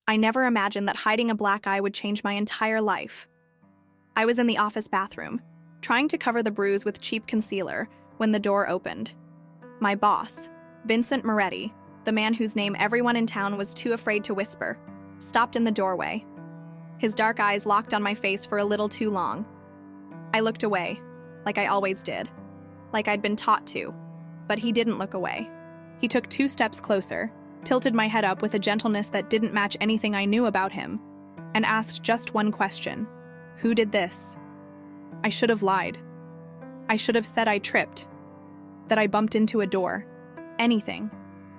I never imagined that hiding a black eye would change my entire life. I was in the office bathroom, trying to cover the bruise with cheap concealer, when the door opened. My boss, Vincent Moretti, the man whose name everyone in town was too afraid to whisper, stopped in the doorway. His dark eyes locked on my face for a little too long. I looked away, like I always did, like I'd been taught to, but he didn't look away. He took 2 steps closer, tilted my head up with a gentleness that didn't match anything I knew about him, and asked just one question. Who did this? I should have lied. I should have said I tripped, that I bumped into a door, anything.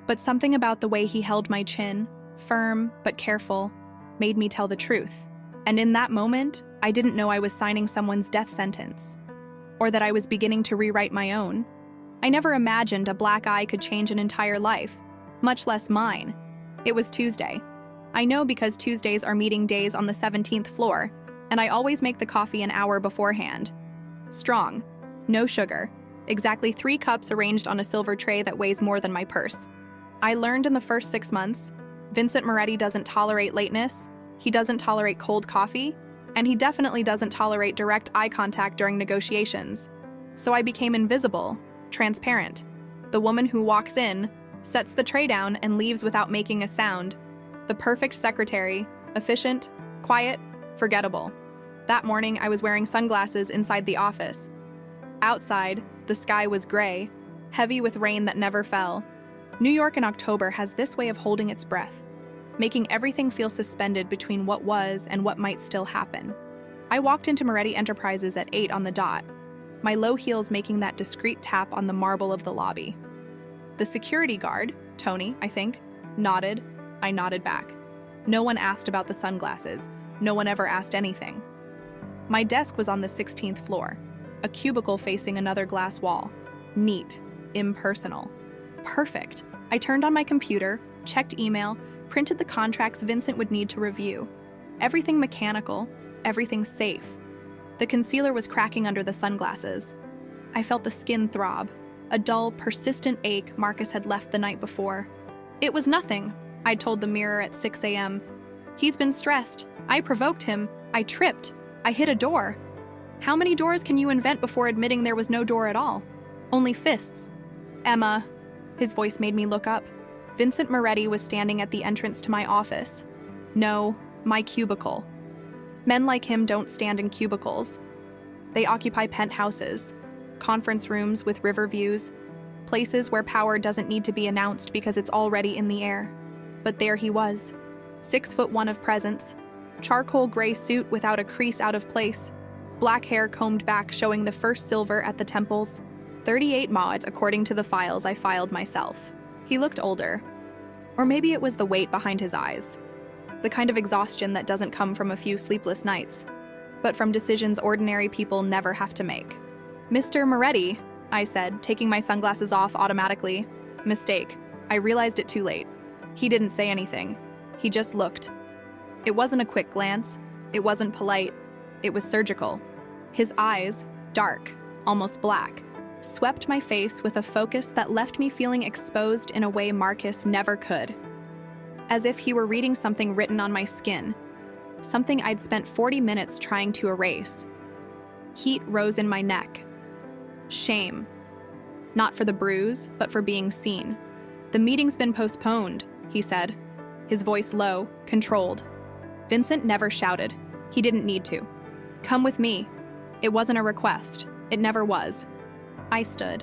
But something about the way he held my chin, firm but careful, made me tell the truth. And in that moment, I didn't know I was signing someone's death sentence, or that I was beginning to rewrite my own. I never imagined a black eye could change an entire life, much less mine. It was Tuesday. I know because Tuesdays are meeting days on the 17th floor, and I always make the coffee an hour beforehand. Strong, no sugar, exactly 3 cups arranged on a silver tray that weighs more than my purse. I learned in the first 6 months, Vincent Moretti doesn't tolerate lateness, he doesn't tolerate cold coffee, and he definitely doesn't tolerate direct eye contact during negotiations. So I became invisible, transparent. The woman who walks in, sets the tray down, and leaves without making a sound. The perfect secretary, efficient, quiet, forgettable. That morning, I was wearing sunglasses inside the office. Outside, the sky was gray, heavy with rain that never fell. New York in October has this way of holding its breath, making everything feel suspended between what was and what might still happen. I walked into Moretti Enterprises at 8 on the dot, my low heels making that discreet tap on the marble of the lobby. The security guard, Tony, I think, nodded. I nodded back. No one asked about the sunglasses. No one ever asked anything. My desk was on the 16th floor, a cubicle facing another glass wall. Neat, impersonal. Perfect. I turned on my computer, checked email, printed the contracts Vincent would need to review. Everything mechanical, everything safe. The concealer was cracking under the sunglasses. I felt the skin throb, a dull, persistent ache Marcus had left the night before. It was nothing, I told the mirror at 6 a.m. He's been stressed. I provoked him. I tripped. I hit a door. How many doors can you invent before admitting there was no door at all? Only fists. Emma. His voice made me look up. Vincent Moretti was standing at the entrance to my office. No, my cubicle. Men like him don't stand in cubicles. They occupy penthouses, conference rooms with river views, places where power doesn't need to be announced because it's already in the air. But there he was, 6'1" of presence, charcoal gray suit without a crease out of place, black hair combed back showing the first silver at the temples, 38 mods according to the files I filed myself. He looked older. Or maybe it was the weight behind his eyes. The kind of exhaustion that doesn't come from a few sleepless nights, but from decisions ordinary people never have to make. Mr. Moretti, I said, taking my sunglasses off automatically. Mistake. I realized it too late. He didn't say anything. He just looked. It wasn't a quick glance. It wasn't polite. It was surgical. His eyes, dark, almost black, swept my face with a focus that left me feeling exposed in a way Marcus never could. As if he were reading something written on my skin, something I'd spent 40 minutes trying to erase. Heat rose in my neck. Shame. Not for the bruise, but for being seen. The meeting's been postponed, he said, his voice low, controlled. Vincent never shouted. He didn't need to. Come with me. It wasn't a request. It never was. I stood.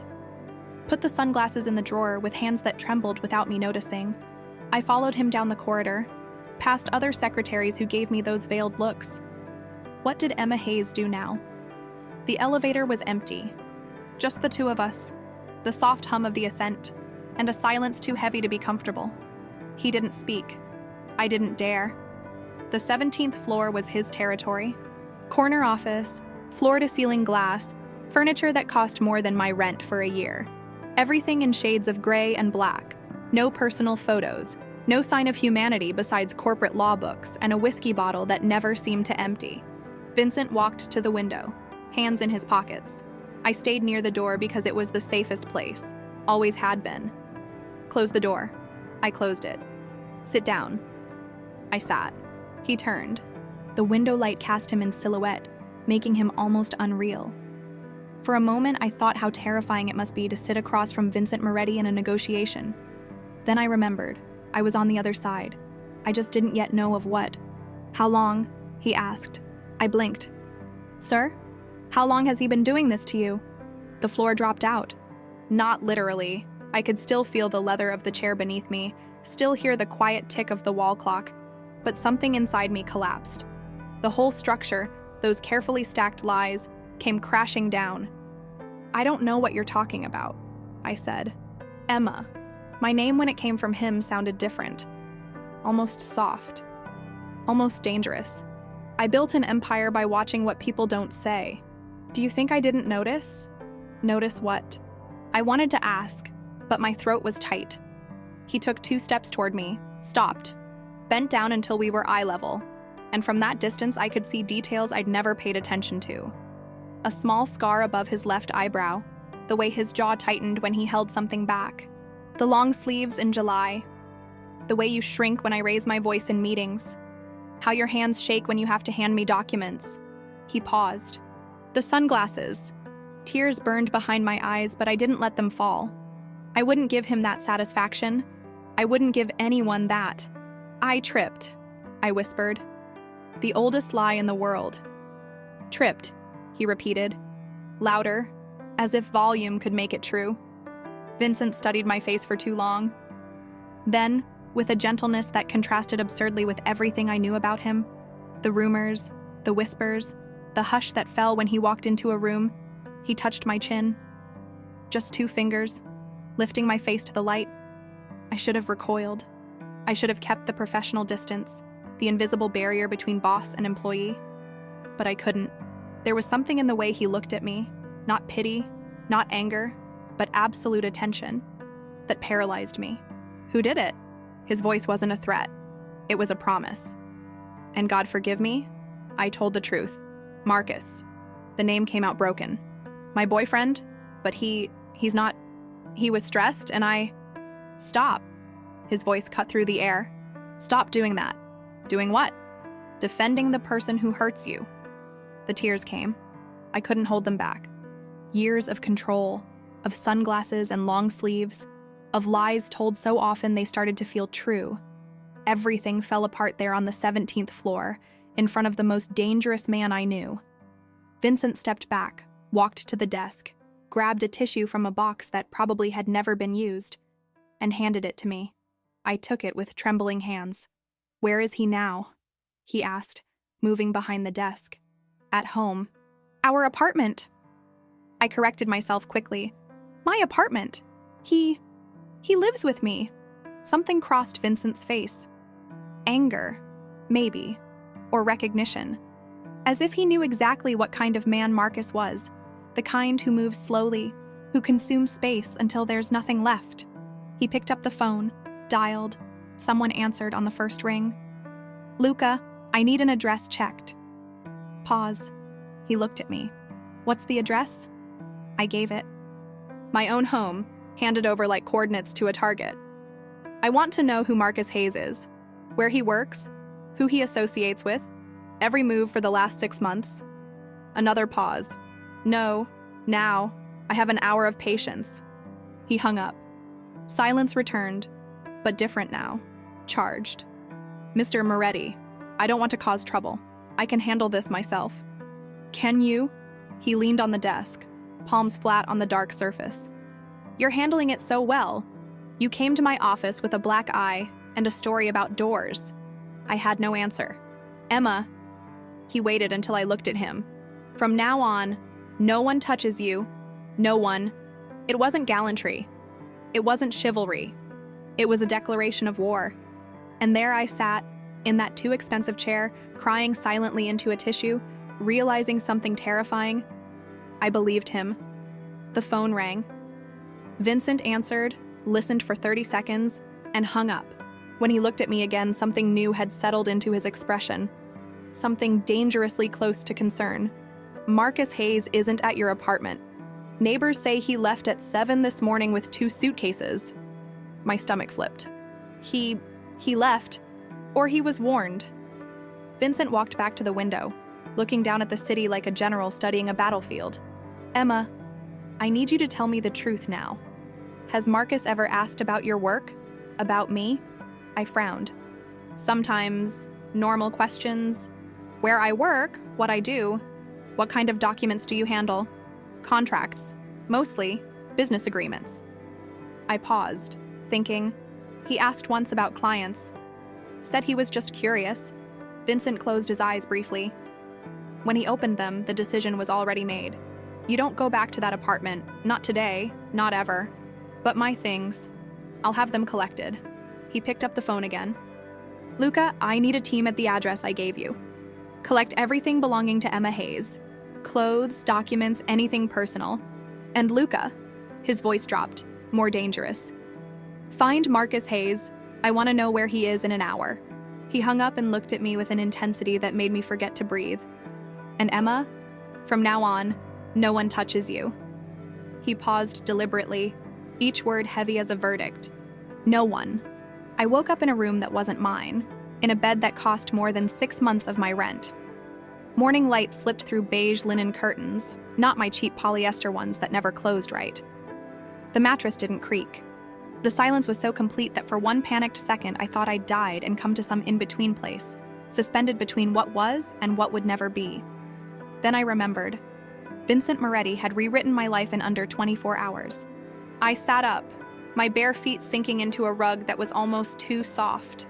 Put the sunglasses in the drawer with hands that trembled without me noticing. I followed him down the corridor, past other secretaries who gave me those veiled looks. What did Emma Hayes do now? The elevator was empty. Just the 2 of us, the soft hum of the ascent, and a silence too heavy to be comfortable. He didn't speak. I didn't dare. The 17th floor was his territory. Corner office, floor-to-ceiling glass, furniture that cost more than my rent for a year. Everything in shades of gray and black. No personal photos. No sign of humanity besides corporate law books and a whiskey bottle that never seemed to empty. Vincent walked to the window, hands in his pockets. I stayed near the door because it was the safest place. Always had been. Close the door. I closed it. Sit down. I sat. He turned. The window light cast him in silhouette, making him almost unreal. For a moment, I thought how terrifying it must be to sit across from Vincent Moretti in a negotiation. Then I remembered. I was on the other side. I just didn't yet know of what. "How long?" he asked. I blinked. "Sir? How long has he been doing this to you?" The floor dropped out. Not literally. I could still feel the leather of the chair beneath me, still hear the quiet tick of the wall clock, but something inside me collapsed. The whole structure, those carefully stacked lies, came crashing down. "I don't know what you're talking about," I said. "Emma." My name when it came from him sounded different. Almost soft. Almost dangerous. I built an empire by watching what people don't say. Do you think I didn't notice? Notice what? I wanted to ask, but my throat was tight. He took 2 steps toward me, stopped, bent down until we were eye level, and from that distance I could see details I'd never paid attention to. A small scar above his left eyebrow, the way his jaw tightened when he held something back, the long sleeves in July, the way you shrink when I raise my voice in meetings, how your hands shake when you have to hand me documents. He paused. The sunglasses. Tears burned behind my eyes, but I didn't let them fall. I wouldn't give him that satisfaction. I wouldn't give anyone that. "I tripped," I whispered. "The oldest lie in the world." "Tripped," he repeated, louder, as if volume could make it true. Vincent studied my face for too long. Then, with a gentleness that contrasted absurdly with everything I knew about him, the rumors, the whispers, the hush that fell when he walked into a room, he touched my chin. Just 2 fingers, lifting my face to the light. I should have recoiled. I should have kept the professional distance, the invisible barrier between boss and employee. But I couldn't. There was something in the way he looked at me, not pity, not anger, but absolute attention, that paralyzed me. "Who did it?" His voice wasn't a threat. It was a promise. And God forgive me, I told the truth. Marcus. The name came out broken. My boyfriend, but he's not. He was stressed and I... "Stop." His voice cut through the air. "Stop doing that." "Doing what?" "Defending the person who hurts you." The tears came. I couldn't hold them back. Years of control, of sunglasses and long sleeves, of lies told so often they started to feel true. Everything fell apart there on the 17th floor, in front of the most dangerous man I knew. Vincent stepped back, walked to the desk, grabbed a tissue from a box that probably had never been used, and handed it to me. I took it with trembling hands. "Where is he now?" he asked, moving behind the desk. "At home." "Our apartment." I corrected myself quickly. "My apartment. He lives with me." Something crossed Vincent's face. Anger, maybe, or recognition. As if he knew exactly what kind of man Marcus was, the kind who moves slowly, who consumes space until there's nothing left. He picked up the phone, dialed. Someone answered on the first ring. "Luca, I need an address checked." Pause. He looked at me. "What's the address?" I gave it. My own home, handed over like coordinates to a target. "I want to know who Marcus Hayes is, where he works, who he associates with, every move for the last 6 months." Another pause. "No, now. I have an hour of patience." He hung up. Silence returned, but different now. Charged. "Mr. Moretti, I don't want to cause trouble. I can handle this myself." "Can you?" He leaned on the desk, palms flat on the dark surface. "You're handling it so well. You came to my office with a black eye and a story about doors." I had no answer. "Emma." He waited until I looked at him. "From now on, no one touches you. No one." It wasn't gallantry. It wasn't chivalry. It was a declaration of war. And there I sat, in that too expensive chair, crying silently into a tissue, realizing something terrifying. I believed him. The phone rang. Vincent answered, listened for 30 seconds, and hung up. When he looked at me again, something new had settled into his expression. Something dangerously close to concern. "Marcus Hayes isn't at your apartment. Neighbors say he left at 7 this morning with 2 suitcases." My stomach flipped. He left. Or he was warned. Vincent walked back to the window, looking down at the city like a general studying a battlefield. Emma, I need you to tell me the truth now. Has Marcus ever asked about your work? About me? I frowned. Sometimes normal questions. Where I work, what I do, what kind of documents do you handle? Contracts, mostly business agreements. I paused, thinking. He asked once about clients. Said he was just curious. Vincent closed his eyes briefly. When he opened them, the decision was already made. You don't go back to that apartment, not today, not ever. But my things, I'll have them collected. He picked up the phone again. Luca, I need a team at the address I gave you. Collect everything belonging to Emma Hayes. Clothes, documents, anything personal. And Luca, his voice dropped, more dangerous. Find Marcus Hayes. I want to know where he is in an hour. He hung up and looked at me with an intensity that made me forget to breathe. And Emma, from now on, no one touches you. He paused deliberately, each word heavy as a verdict. No one. I woke up in a room that wasn't mine, in a bed that cost more than 6 months of my rent. Morning light slipped through beige linen curtains, not my cheap polyester ones that never closed right. The mattress didn't creak. The silence was so complete that for one panicked second I thought I'd died and come to some in-between place, suspended between what was and what would never be. Then I remembered. Vincent Moretti had rewritten my life in under 24 hours. I sat up, my bare feet sinking into a rug that was almost too soft.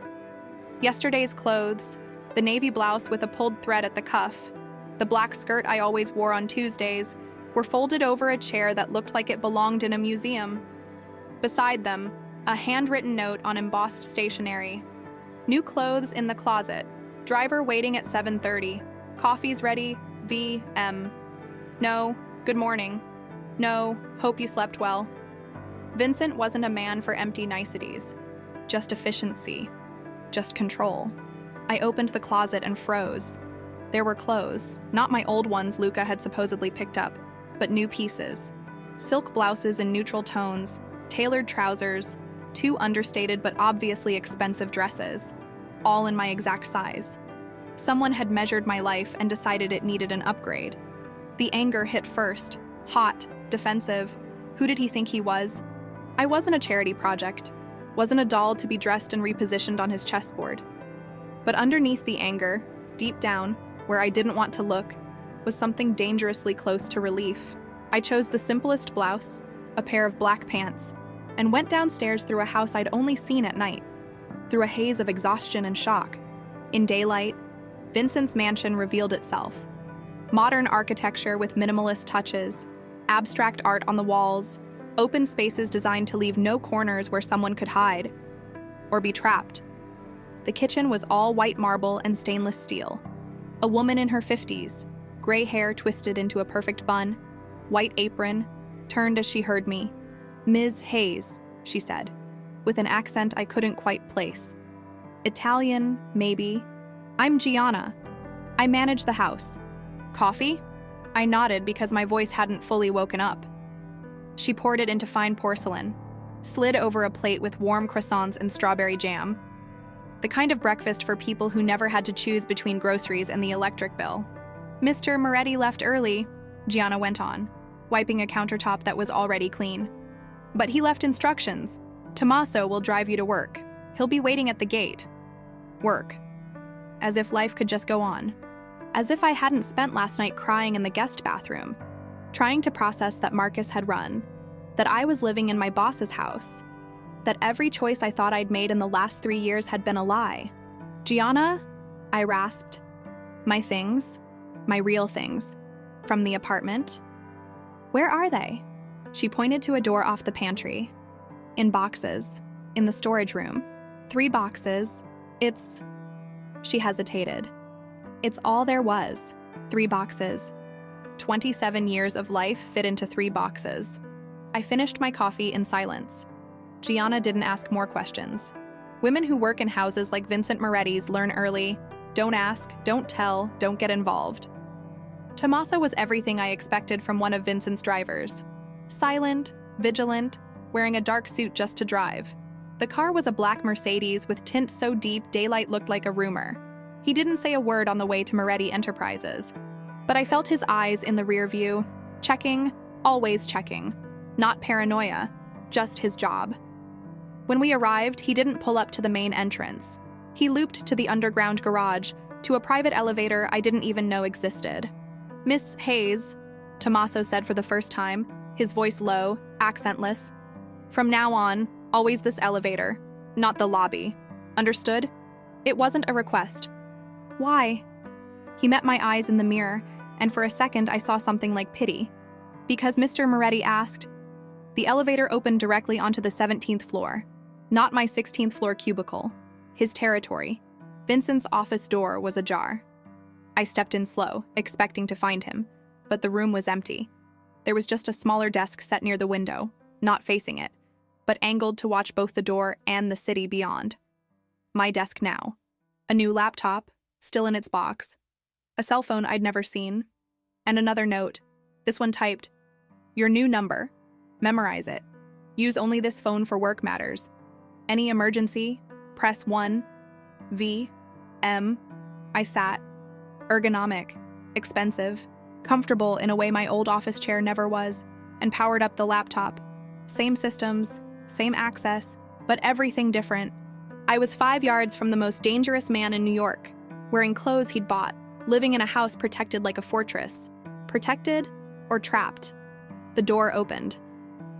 Yesterday's clothes, the navy blouse with a pulled thread at the cuff, the black skirt I always wore on Tuesdays, were folded over a chair that looked like it belonged in a museum. Beside them, a handwritten note on embossed stationery. New clothes in the closet. Driver waiting at 7:30. Coffee's ready. V.M. No, good morning. No, hope you slept well. Vincent wasn't a man for empty niceties. Just efficiency. Just control. I opened the closet and froze. There were clothes, not my old ones Luca had supposedly picked up, but new pieces. Silk blouses in neutral tones, tailored trousers, 2 understated but obviously expensive dresses, all in my exact size. Someone had measured my life and decided it needed an upgrade. The anger hit first, hot, defensive. Who did he think he was? I wasn't a charity project, wasn't a doll to be dressed and repositioned on his chessboard. But underneath the anger, deep down, where I didn't want to look, was something dangerously close to relief. I chose the simplest blouse, a pair of black pants, and went downstairs through a house I'd only seen at night, through a haze of exhaustion and shock. In daylight, Vincent's mansion revealed itself. Modern architecture with minimalist touches, abstract art on the walls, open spaces designed to leave no corners where someone could hide or be trapped. The kitchen was all white marble and stainless steel. A woman in her 50s, gray hair twisted into a perfect bun, white apron, turned as she heard me. Ms. Hayes, she said, with an accent I couldn't quite place. Italian, maybe. I'm Gianna. I manage the house. Coffee? I nodded because my voice hadn't fully woken up. She poured it into fine porcelain, slid over a plate with warm croissants and strawberry jam. The kind of breakfast for people who never had to choose between groceries and the electric bill. Mr. Moretti left early, Gianna went on, wiping a countertop that was already clean. But he left instructions. Tommaso will drive you to work. He'll be waiting at the gate. Work. As if life could just go on. As if I hadn't spent last night crying in the guest bathroom, trying to process that Marcus had run, that I was living in my boss's house, that every choice I thought I'd made in the last 3 years had been a lie. Gianna, I rasped. My things, my real things, from the apartment. Where are they? She pointed to a door off the pantry. In boxes, in the storage room. 3 boxes. She hesitated. It's all there was. 3 boxes. 27 years of life fit into 3 boxes. I finished my coffee in silence. Gianna didn't ask more questions. Women who work in houses like Vincent Moretti's learn early. Don't ask, don't tell, don't get involved. Tommaso was everything I expected from one of Vincent's drivers. Silent, vigilant, wearing a dark suit just to drive. The car was a black Mercedes with tint so deep daylight looked like a rumor. He didn't say a word on the way to Moretti Enterprises, but I felt his eyes in the rear view, checking, always checking. Not paranoia, just his job. When we arrived, he didn't pull up to the main entrance. He looped to the underground garage, to a private elevator I didn't even know existed. "Miss Hayes," Tommaso said for the first time, his voice low, accentless. "From now on, always this elevator, not the lobby. Understood?" It wasn't a request. "Why?" He met my eyes in the mirror, and for a second I saw something like pity. "Because Mr. Moretti asked." The elevator opened directly onto the 17th floor. Not my 16th floor cubicle. His territory. Vincent's office door was ajar. I stepped in slow, expecting to find him, but the room was empty. There was just a smaller desk set near the window, not facing it, but angled to watch both the door and the city beyond. My desk now. A new laptop, still in its box. A cell phone I'd never seen. And another note, this one typed, "Your new number. Memorize it. Use only this phone for work matters. Any emergency, press 1, V, M." I sat. Ergonomic, expensive, comfortable in a way my old office chair never was, and powered up the laptop. Same systems, same access, but everything different. I was 5 yards from the most dangerous man in New York, wearing clothes he'd bought, living in a house protected like a fortress. Protected or trapped? The door opened.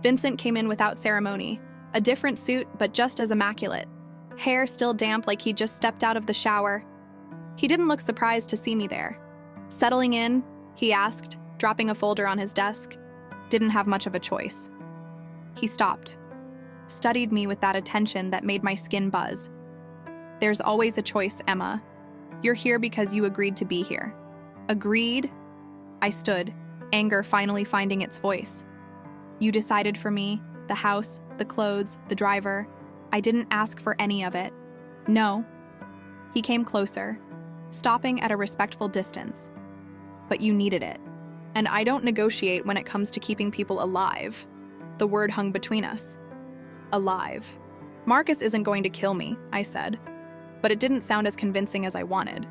Vincent came in without ceremony. A different suit, but just as immaculate. Hair still damp like he'd just stepped out of the shower. He didn't look surprised to see me there. "Settling in?" he asked, dropping a folder on his desk. Didn't have much of a choice. He stopped. Studied me with that attention that made my skin buzz. "There's always a choice, Emma. You're here because you agreed to be here." Agreed? I stood, anger finally finding its voice. "You decided for me, the house, the clothes, the driver. I didn't ask for any of it." "No." He came closer, stopping at a respectful distance. "But you needed it. And I don't negotiate when it comes to keeping people alive." The word hung between us. Alive. "Marcus isn't going to kill me," I said. But it didn't sound as convincing as I wanted.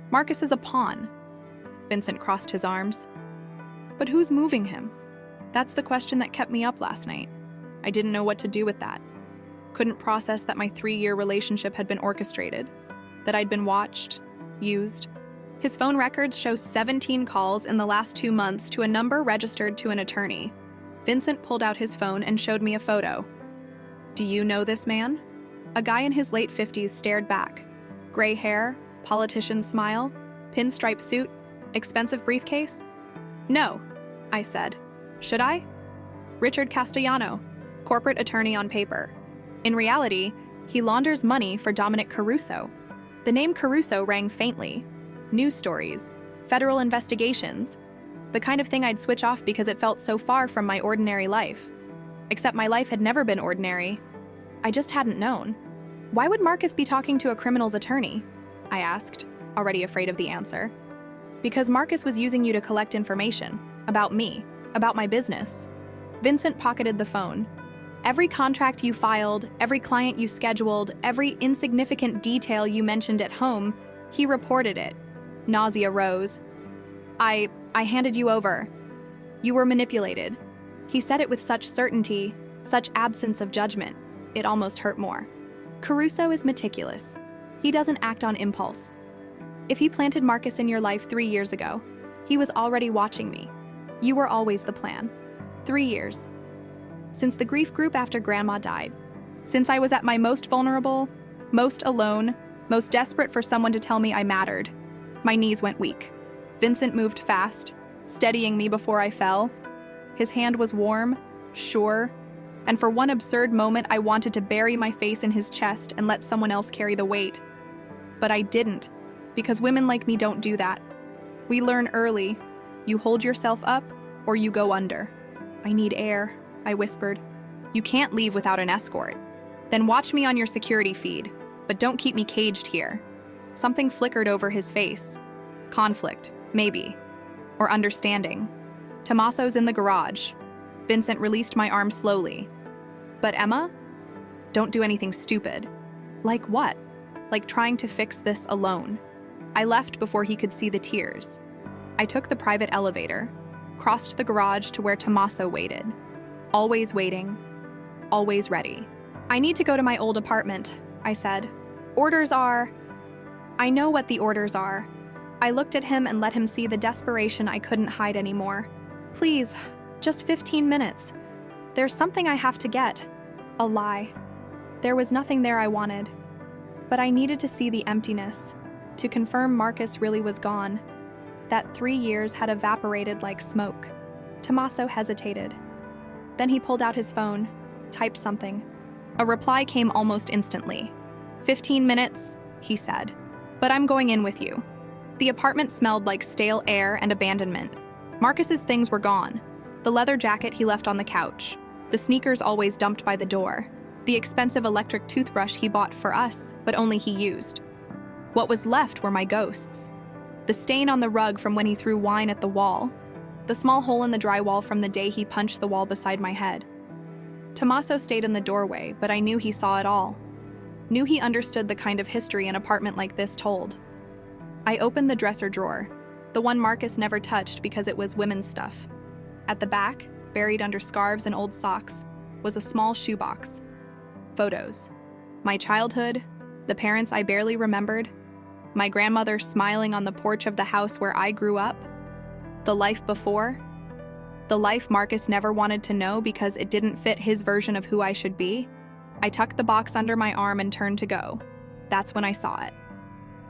"Marcus is a pawn." Vincent crossed his arms. "But who's moving him?" That's the question that kept me up last night. I didn't know what to do with that. Couldn't process that my 3-year relationship had been orchestrated, that I'd been watched, used. His phone records show 17 calls in the last 2 months to a number registered to an attorney. Vincent pulled out his phone and showed me a photo. "Do you know this man?" A guy in his late 50s stared back. Gray hair, politician smile, pinstripe suit, expensive briefcase? "No," I said. "Should I?" "Richard Castellano, corporate attorney on paper. In reality, he launders money for Dominic Caruso." The name Caruso rang faintly. News stories, federal investigations, the kind of thing I'd switch off because it felt so far from my ordinary life. Except my life had never been ordinary. I just hadn't known. "Why would Marcus be talking to a criminal's attorney?" I asked, already afraid of the answer. "Because Marcus was using you to collect information about me, about my business." Vincent pocketed the phone. "Every contract you filed, every client you scheduled, every insignificant detail you mentioned at home, he reported it." Nausea rose. I handed you over. You were manipulated." He said it with such certainty, such absence of judgment, it almost hurt more. "Caruso is meticulous. He doesn't act on impulse. If he planted Marcus in your life 3 years ago, he was already watching me. You were always the plan. 3 years. Since the grief group after Grandma died. Since I was at my most vulnerable, most alone, most desperate for someone to tell me I mattered. My knees went weak. Vincent moved fast, steadying me before I fell. His hand was warm, sure, and for one absurd moment I wanted to bury my face in his chest and let someone else carry the weight. But I didn't, because women like me don't do that. We learn early. You hold yourself up, or you go under. "I need air," I whispered. "You can't leave without an escort. Then watch me on your security feed, but don't keep me caged here." Something flickered over his face. Conflict, maybe. Or understanding. Tommaso's in the garage. Vincent released my arm slowly. "But Emma?" Don't do anything stupid. Like what? Like trying to fix this alone. I left before he could see the tears. I took the private elevator, crossed the garage to where Tommaso waited. Always waiting, always ready. I need to go to my old apartment, I said. Orders are... I know what the orders are. I looked at him and let him see the desperation I couldn't hide anymore. Please, just 15 minutes. There's something I have to get. A lie. There was nothing there I wanted. But I needed to see the emptiness, to confirm Marcus really was gone. That 3 years had evaporated like smoke. Tommaso hesitated. Then he pulled out his phone, typed something. A reply came almost instantly. 15 minutes, he said. But I'm going in with you. The apartment smelled like stale air and abandonment. Marcus's things were gone. The leather jacket he left on the couch. The sneakers always dumped by the door. The expensive electric toothbrush he bought for us, but only he used. What was left were my ghosts. The stain on the rug from when he threw wine at the wall. The small hole in the drywall from the day he punched the wall beside my head. Tommaso stayed in the doorway, but I knew he saw it all. Knew he understood the kind of history an apartment like this told. I opened the dresser drawer, the one Marcus never touched because it was women's stuff. At the back, buried under scarves and old socks, was a small shoebox. Photos. My childhood, the parents I barely remembered, my grandmother smiling on the porch of the house where I grew up, the life before, the life Marcus never wanted to know because it didn't fit his version of who I should be. I tucked the box under my arm and turned to go. That's when I saw it.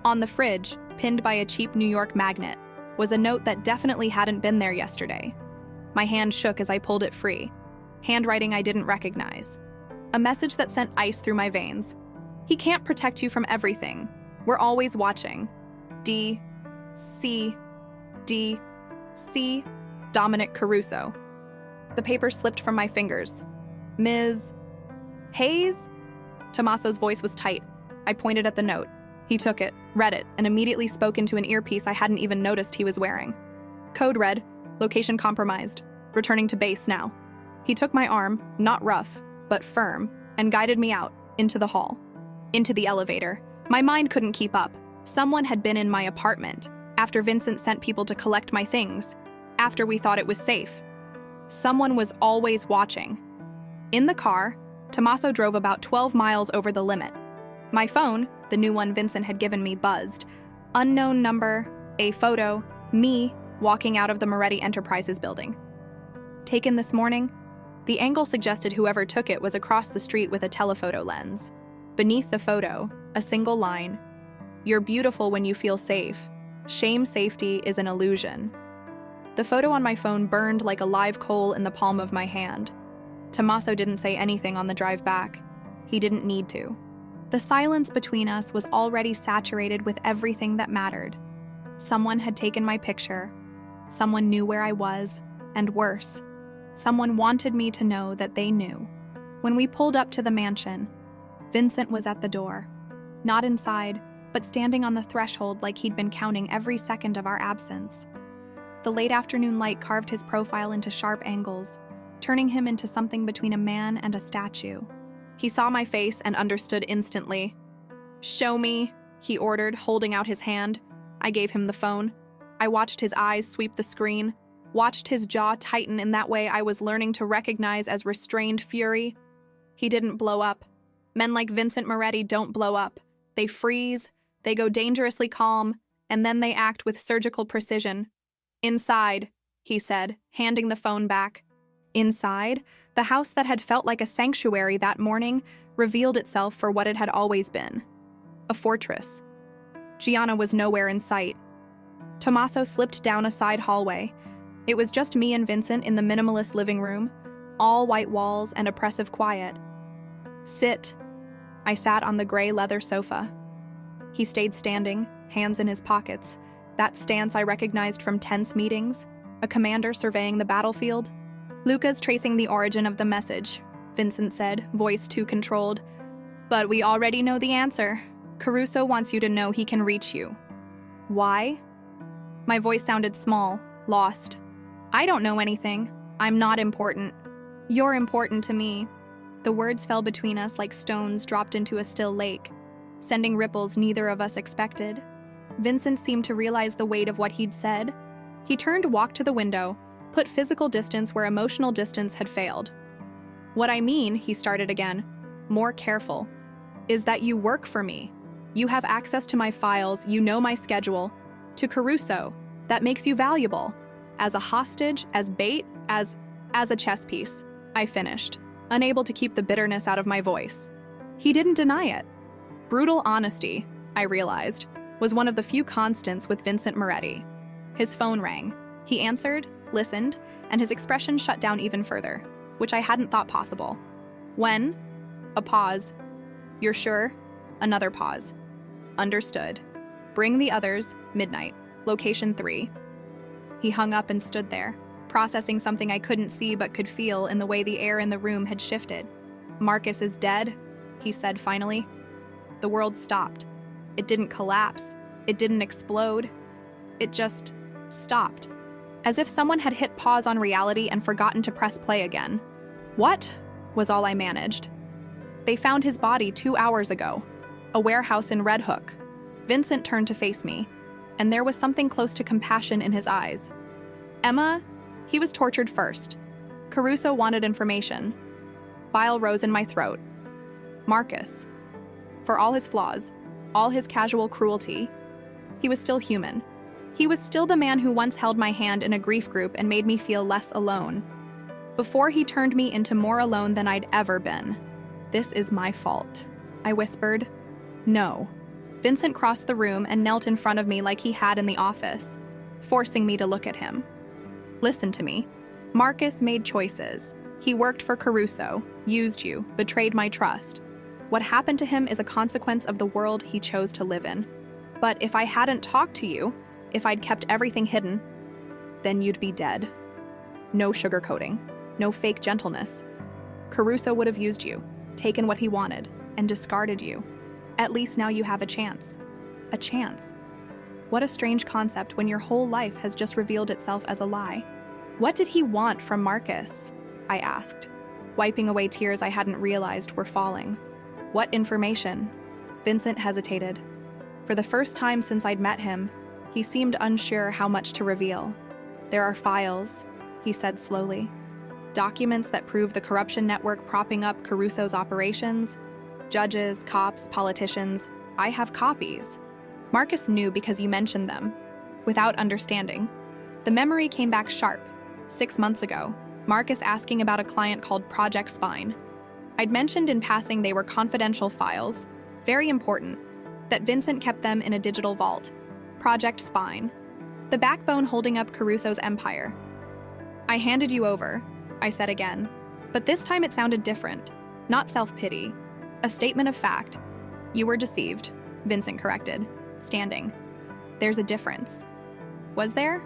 On the fridge, pinned by a cheap New York magnet, was a note that definitely hadn't been there yesterday. My hand shook as I pulled it free. Handwriting I didn't recognize. A message that sent ice through my veins. He can't protect you from everything. We're always watching. D. C. D. C. Dominic Caruso. The paper slipped from my fingers. Ms. Hayes? Tommaso's voice was tight. I pointed at the note. He took it, read it, and immediately spoke into an earpiece I hadn't even noticed he was wearing. Code red, location compromised, returning to base now. He took my arm, not rough, but firm, and guided me out, into the hall. Into the elevator. My mind couldn't keep up. Someone had been in my apartment, after Vincent sent people to collect my things, after we thought it was safe. Someone was always watching. In the car, Tommaso drove about 12 miles over the limit. My phone, the new one Vincent had given me, buzzed. Unknown number, a photo, me, walking out of the Moretti Enterprises building. Taken this morning? The angle suggested whoever took it was across the street with a telephoto lens. Beneath the photo, a single line. You're beautiful when you feel safe. Shame safety is an illusion. The photo on my phone burned like a live coal in the palm of my hand. Tommaso didn't say anything on the drive back. He didn't need to. The silence between us was already saturated with everything that mattered. Someone had taken my picture. Someone knew where I was, and worse, someone wanted me to know that they knew. When we pulled up to the mansion, Vincent was at the door. Not inside, but standing on the threshold like he'd been counting every second of our absence. The late afternoon light carved his profile into sharp angles, turning him into something between a man and a statue. He saw my face and understood instantly. "Show me," he ordered, holding out his hand. I gave him the phone. I watched his eyes sweep the screen, watched his jaw tighten in that way I was learning to recognize as restrained fury. He didn't blow up. Men like Vincent Moretti don't blow up. They freeze, they go dangerously calm, and then they act with surgical precision. "Inside," he said, handing the phone back. Inside, the house that had felt like a sanctuary that morning revealed itself for what it had always been. A fortress. Gianna was nowhere in sight. Tommaso slipped down a side hallway. It was just me and Vincent in the minimalist living room, all white walls and oppressive quiet. "Sit." I sat on the gray leather sofa. He stayed standing, hands in his pockets, that stance I recognized from tense meetings, a commander surveying the battlefield. "Luca's tracing the origin of the message," Vincent said, voice too controlled. "But we already know the answer. Caruso wants you to know he can reach you." "Why?" My voice sounded small, lost. "I don't know anything. I'm not important. You're important to me." The words fell between us like stones dropped into a still lake, sending ripples neither of us expected. Vincent seemed to realize the weight of what he'd said. He turned, walked to the window, put physical distance where emotional distance had failed. "What I mean," he started again, more careful, "is that you work for me. You have access to my files, you know my schedule. To Caruso, that makes you valuable. As a hostage, as bait, as a chess piece," I finished, unable to keep the bitterness out of my voice. He didn't deny it. Brutal honesty, I realized, was one of the few constants with Vincent Moretti. His phone rang. He answered, listened, and his expression shut down even further, which I hadn't thought possible. "When?" A pause. "You're sure?" Another pause. "Understood. Bring the others, midnight, location 3. He hung up and stood there, processing something I couldn't see but could feel in the way the air in the room had shifted. "Marcus is dead," he said finally. The world stopped. It didn't collapse. It didn't explode. It just stopped. As if someone had hit pause on reality and forgotten to press play again. "What?" was all I managed. "They found his body 2 hours ago. A warehouse in Red Hook." Vincent turned to face me, and there was something close to compassion in his eyes. "Emma, he was tortured first. Caruso wanted information." Bile rose in my throat. Marcus. For all his flaws, all his casual cruelty, he was still human. He was still the man who once held my hand in a grief group and made me feel less alone. Before he turned me into more alone than I'd ever been. "This is my fault," I whispered. "No." Vincent crossed the room and knelt in front of me like he had in the office, forcing me to look at him. "Listen to me. Marcus made choices. He worked for Caruso, used you, betrayed my trust. What happened to him is a consequence of the world he chose to live in. But if I hadn't talked to you, if I'd kept everything hidden, then you'd be dead. No sugarcoating, no fake gentleness. Caruso would have used you, taken what he wanted, and discarded you. At least now you have a chance. A chance. What a strange concept when your whole life has just revealed itself as a lie." "What did he want from Marcus?" I asked, wiping away tears I hadn't realized were falling. "What information?" Vincent hesitated. For the first time since I'd met him, he seemed unsure how much to reveal. "There are files," he said slowly. "Documents that prove the corruption network propping up Caruso's operations. Judges, cops, politicians. I have copies." Marcus knew because you mentioned them. Without understanding. The memory came back sharp. 6 months ago, Marcus asking about a client called Project Spine. I'd mentioned in passing they were confidential files, very important, that Vincent kept them in a digital vault. Project Spine. The backbone holding up Caruso's empire. "I handed you over," I said again. But this time it sounded different. Not self-pity. A statement of fact. "You were deceived," Vincent corrected, standing. "There's a difference." Was there?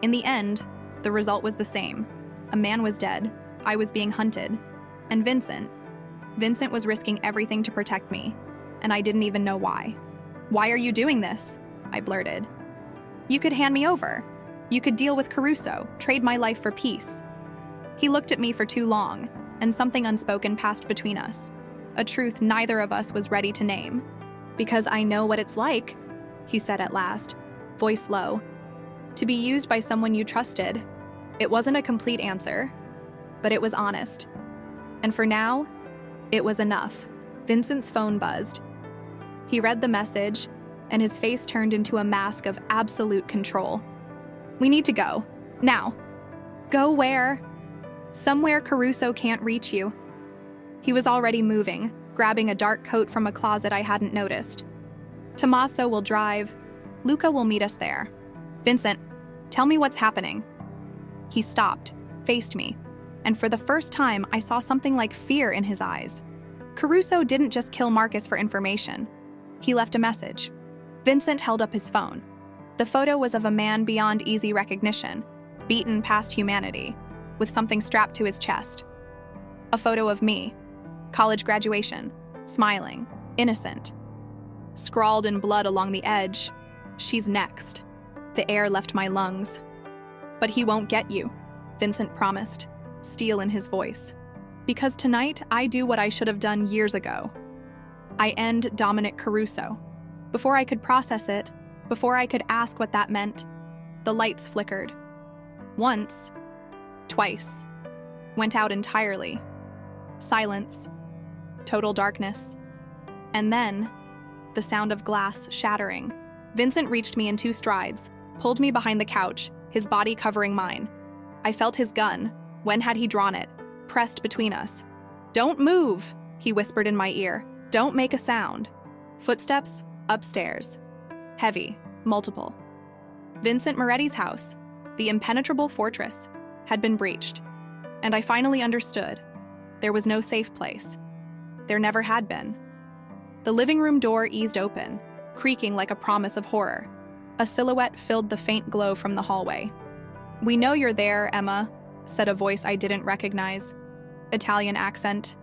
In the end, the result was the same. A man was dead. I was being hunted. And Vincent was risking everything to protect me. And I didn't even know why. "Why are you doing this?" I blurted. "You could hand me over. You could deal with Caruso, trade my life for peace." He looked at me for too long, and something unspoken passed between us. A truth neither of us was ready to name. "Because I know what it's like," he said at last, voice low. "To be used by someone you trusted." It wasn't a complete answer, but it was honest. And for now, it was enough. Vincent's phone buzzed. He read the message, and his face turned into a mask of absolute control. "We need to go. Now." "Go where?" "Somewhere Caruso can't reach you." He was already moving, grabbing a dark coat from a closet I hadn't noticed. "Tommaso will drive. Luca will meet us there." "Vincent, tell me what's happening." He stopped, faced me, and for the first time I saw something like fear in his eyes. Caruso didn't just kill Marcus for information. He left a message. Vincent held up his phone. The photo was of a man beyond easy recognition, beaten past humanity, with something strapped to his chest. A photo of me, college graduation, smiling, innocent. Scrawled in blood along the edge, "She's next." The air left my lungs. "But he won't get you," Vincent promised, steel in his voice. Because tonight, I do what I should have done years ago. I end Dominic Caruso. Before I could process it, before I could ask what that meant, the lights flickered. Once, twice, went out entirely. Silence, total darkness. And then, the sound of glass shattering. Vincent reached me in 2 strides, pulled me behind the couch, his body covering mine. I felt his gun, when had he drawn it, pressed between us. "Don't move," he whispered in my ear. "Don't make a sound." Footsteps, upstairs. Heavy, multiple. Vincent Moretti's house, the impenetrable fortress, had been breached. And I finally understood. There was no safe place. There never had been. The living room door eased open, creaking like a promise of horror. A silhouette filled the faint glow from the hallway. "We know you're there, Emma," said a voice I didn't recognize. Italian accent,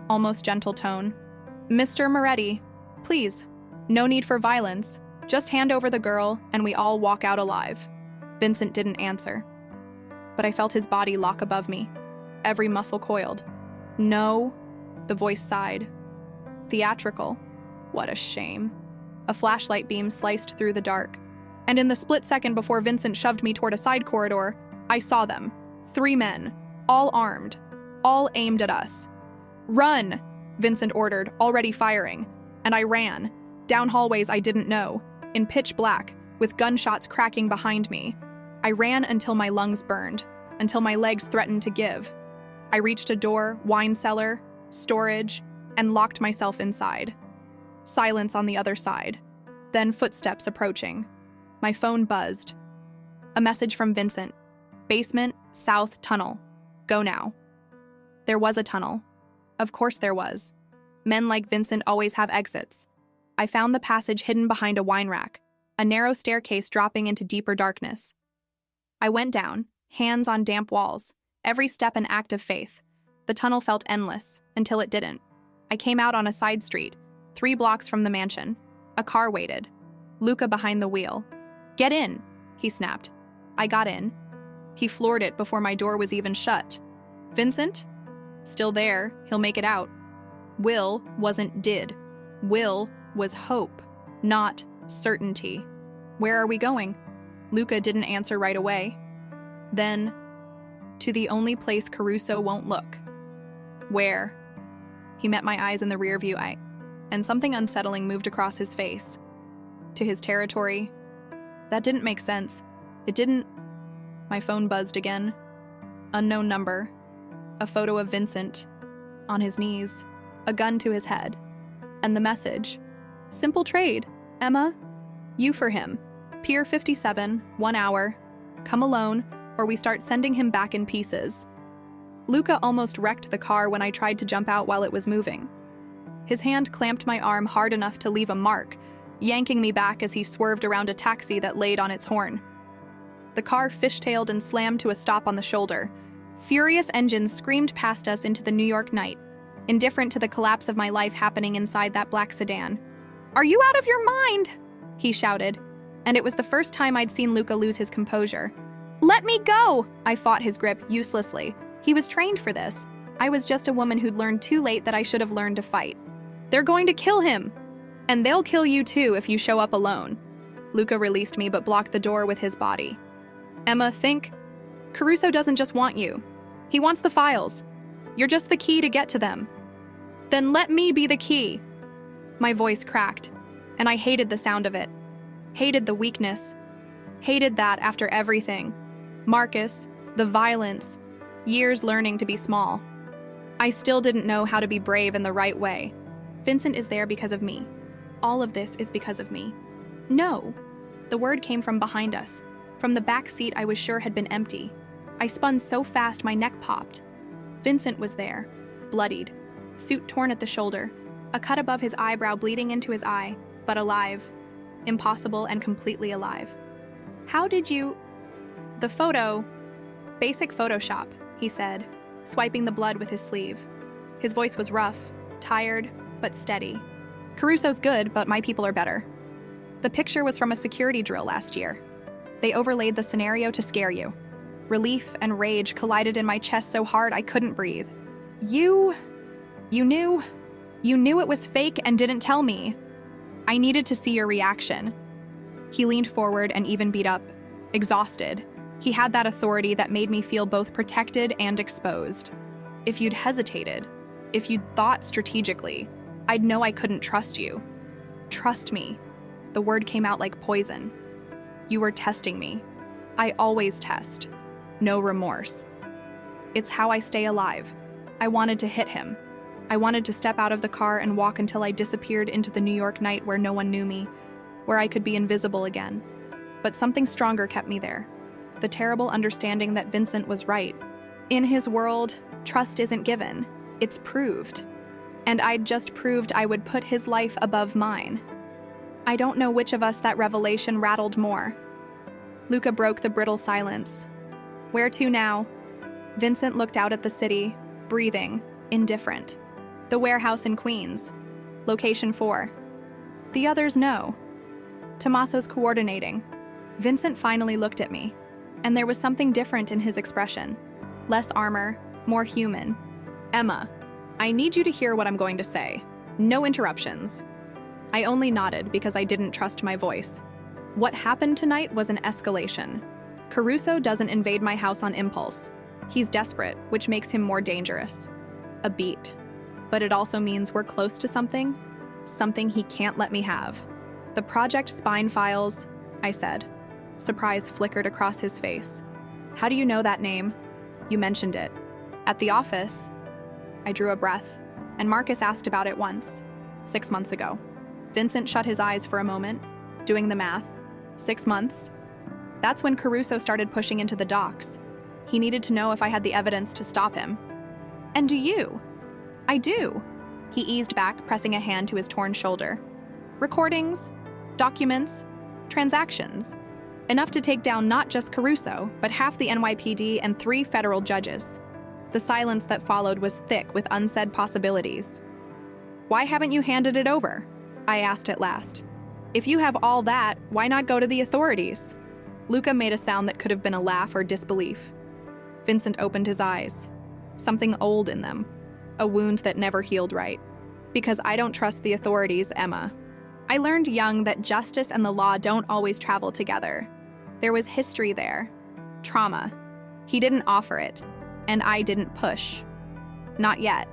almost gentle tone. "Mr. Moretti, please, no need for violence. Just hand over the girl and we all walk out alive." Vincent didn't answer, but I felt his body lock above me, every muscle coiled. "No," the voice sighed. "Theatrical. What a shame." A flashlight beam sliced through the dark, and in the split second before Vincent shoved me toward a side corridor, I saw them. 3 men, all armed, all aimed at us. "Run!" Vincent ordered, already firing, and I ran, down hallways I didn't know, in pitch black, with gunshots cracking behind me. I ran until my lungs burned, until my legs threatened to give. I reached a door, wine cellar, storage, and locked myself inside. Silence on the other side. Then footsteps approaching. My phone buzzed. A message from Vincent. "Basement, south tunnel. Go now." There was a tunnel. Of course there was. Men like Vincent always have exits. I found the passage hidden behind a wine rack, a narrow staircase dropping into deeper darkness. I went down, hands on damp walls, every step an act of faith. The tunnel felt endless, until it didn't. I came out on a side street, 3 blocks from the mansion. A car waited. Luca behind the wheel. "Get in," he snapped. I got in. He floored it before my door was even shut. "Vincent?" "Still there, he'll make it out." Will wasn't did. Will was hope, not certainty. "Where are we going?" Luca didn't answer right away. Then, "To the only place Caruso won't look." "Where?" He met my eyes in the rearview eye, and something unsettling moved across his face. "To his territory." That didn't make sense. It didn't. My phone buzzed again. Unknown number. A photo of Vincent, on his knees, a gun to his head. And the message. "Simple trade, Emma. You for him. Pier 57, 1 hour. Come alone, or we start sending him back in pieces." Luca almost wrecked the car when I tried to jump out while it was moving. His hand clamped my arm hard enough to leave a mark, yanking me back as he swerved around a taxi that laid on its horn. The car fishtailed and slammed to a stop on the shoulder. Furious engines screamed past us into the New York night, indifferent to the collapse of my life happening inside that black sedan. "Are you out of your mind?" he shouted, and it was the first time I'd seen Luca lose his composure. "Let me go!" I fought his grip uselessly. He was trained for this. I was just a woman who'd learned too late that I should have learned to fight. "They're going to kill him! And they'll kill you too if you show up alone." Luca released me but blocked the door with his body. "Emma, think. Caruso doesn't just want you. He wants the files. You're just the key to get to them." "Then let me be the key." My voice cracked, and I hated the sound of it. Hated the weakness. Hated that after everything. Marcus, the violence, years learning to be small. I still didn't know how to be brave in the right way. Vincent is there because of me. All of this is because of me. No. The word came from behind us, from the back seat I was sure had been empty. I spun so fast my neck popped. Vincent was there, bloodied, suit torn at the shoulder, a cut above his eyebrow bleeding into his eye, but alive. Impossible and completely alive. "How did you—" "The photo. Basic Photoshop," he said, swiping the blood with his sleeve. His voice was rough, tired, but steady. "Caruso's good, but my people are better. The picture was from a security drill last year. They overlaid the scenario to scare you. Relief and rage collided in my chest so hard I couldn't breathe. You knew it was fake and didn't tell me. I needed to see your reaction. He leaned forward and even beat up, exhausted. He had that authority that made me feel both protected and exposed. If you'd hesitated, if you'd thought strategically, I'd know I couldn't trust you. Trust me. The word came out like poison. You were testing me. I always test. No remorse. It's how I stay alive. I wanted to hit him. I wanted to step out of the car and walk until I disappeared into the New York night where no one knew me, where I could be invisible again. But something stronger kept me there. The terrible understanding that Vincent was right. In his world, trust isn't given, it's proved. And I'd just proved I would put his life above mine. I don't know which of us that revelation rattled more. Luca broke the brittle silence. Where to now? Vincent looked out at the city, breathing, indifferent. The warehouse in Queens. Location 4. The others know. Tommaso's coordinating. Vincent finally looked at me, and there was something different in his expression. Less armor, more human. Emma, I need you to hear what I'm going to say. No interruptions. I only nodded because I didn't trust my voice. What happened tonight was an escalation. Caruso doesn't invade my house on impulse. He's desperate, which makes him more dangerous. A beat. But it also means we're close to something he can't let me have. The Project Spine files, I said. Surprise flickered across his face. How do you know that name? You mentioned it. At the office. I drew a breath, and Marcus asked about it once, 6 months ago. Vincent shut his eyes for a moment, doing the math. 6 months? That's when Caruso started pushing into the docks. He needed to know if I had the evidence to stop him. And do you? I do. He eased back, pressing a hand to his torn shoulder. Recordings, documents, transactions. Enough to take down not just Caruso, but half the NYPD and 3 federal judges. The silence that followed was thick with unsaid possibilities. Why haven't you handed it over? I asked at last. If you have all that, why not go to the authorities? Luca made a sound that could have been a laugh or disbelief. Vincent opened his eyes. Something old in them. A wound that never healed right. Because I don't trust the authorities, Emma. I learned young that justice and the law don't always travel together. There was history there. Trauma. He didn't offer it. And I didn't push. Not yet.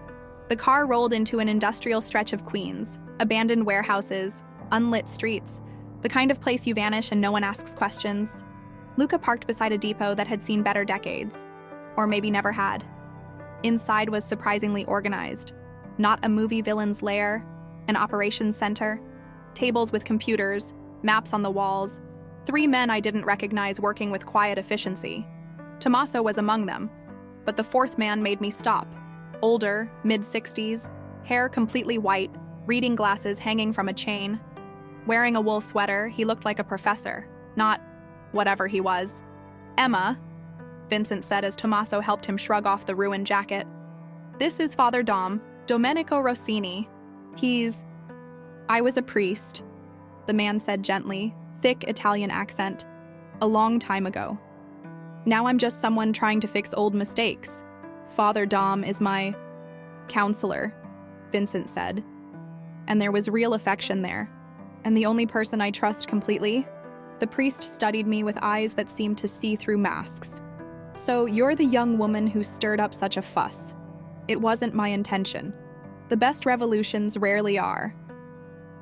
The car rolled into an industrial stretch of Queens. Abandoned warehouses, unlit streets, the kind of place you vanish and no one asks questions. Luca parked beside a depot that had seen better decades. Or maybe never had. Inside was surprisingly organized. Not a movie villain's lair, an operations center, tables with computers, maps on the walls, 3 men I didn't recognize working with quiet efficiency. Tommaso was among them, but the 4th man made me stop. Older, mid-60s, hair completely white, reading glasses hanging from a chain. Wearing a wool sweater, he looked like a professor, not whatever he was. Emma, Vincent said as Tommaso helped him shrug off the ruined jacket. This is Father Dom, Domenico Rossini. I was a priest, the man said gently, thick Italian accent, a long time ago. Now I'm just someone trying to fix old mistakes. Father Dom is my counselor, Vincent said. And there was real affection there. And the only person I trust completely? The priest studied me with eyes that seemed to see through masks. So you're the young woman who stirred up such a fuss. It wasn't my intention. The best revolutions rarely are.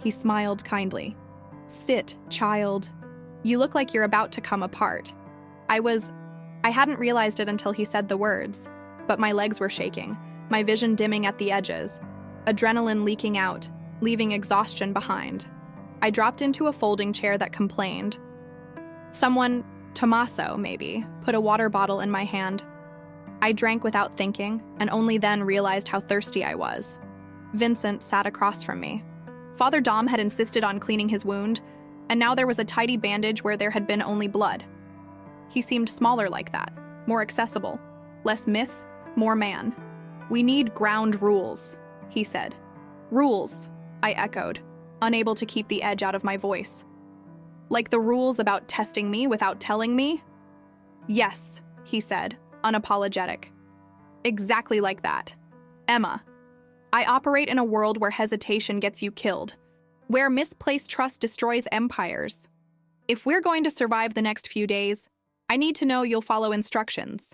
He smiled kindly. Sit, child. You look like you're about to come apart. I hadn't realized it until he said the words, but my legs were shaking, my vision dimming at the edges, adrenaline leaking out, leaving exhaustion behind. I dropped into a folding chair that complained. Someone, Tommaso maybe, put a water bottle in my hand. I drank without thinking, and only then realized how thirsty I was. Vincent sat across from me. Father Dom had insisted on cleaning his wound, and now there was a tidy bandage where there had been only blood. He seemed smaller like that, more accessible, less myth, more man. We need ground rules, he said. Rules, I echoed, unable to keep the edge out of my voice. Like the rules about testing me without telling me? Yes, he said, unapologetic. Exactly like that. Emma, I operate in a world where hesitation gets you killed, where misplaced trust destroys empires. If we're going to survive the next few days, I need to know you'll follow instructions.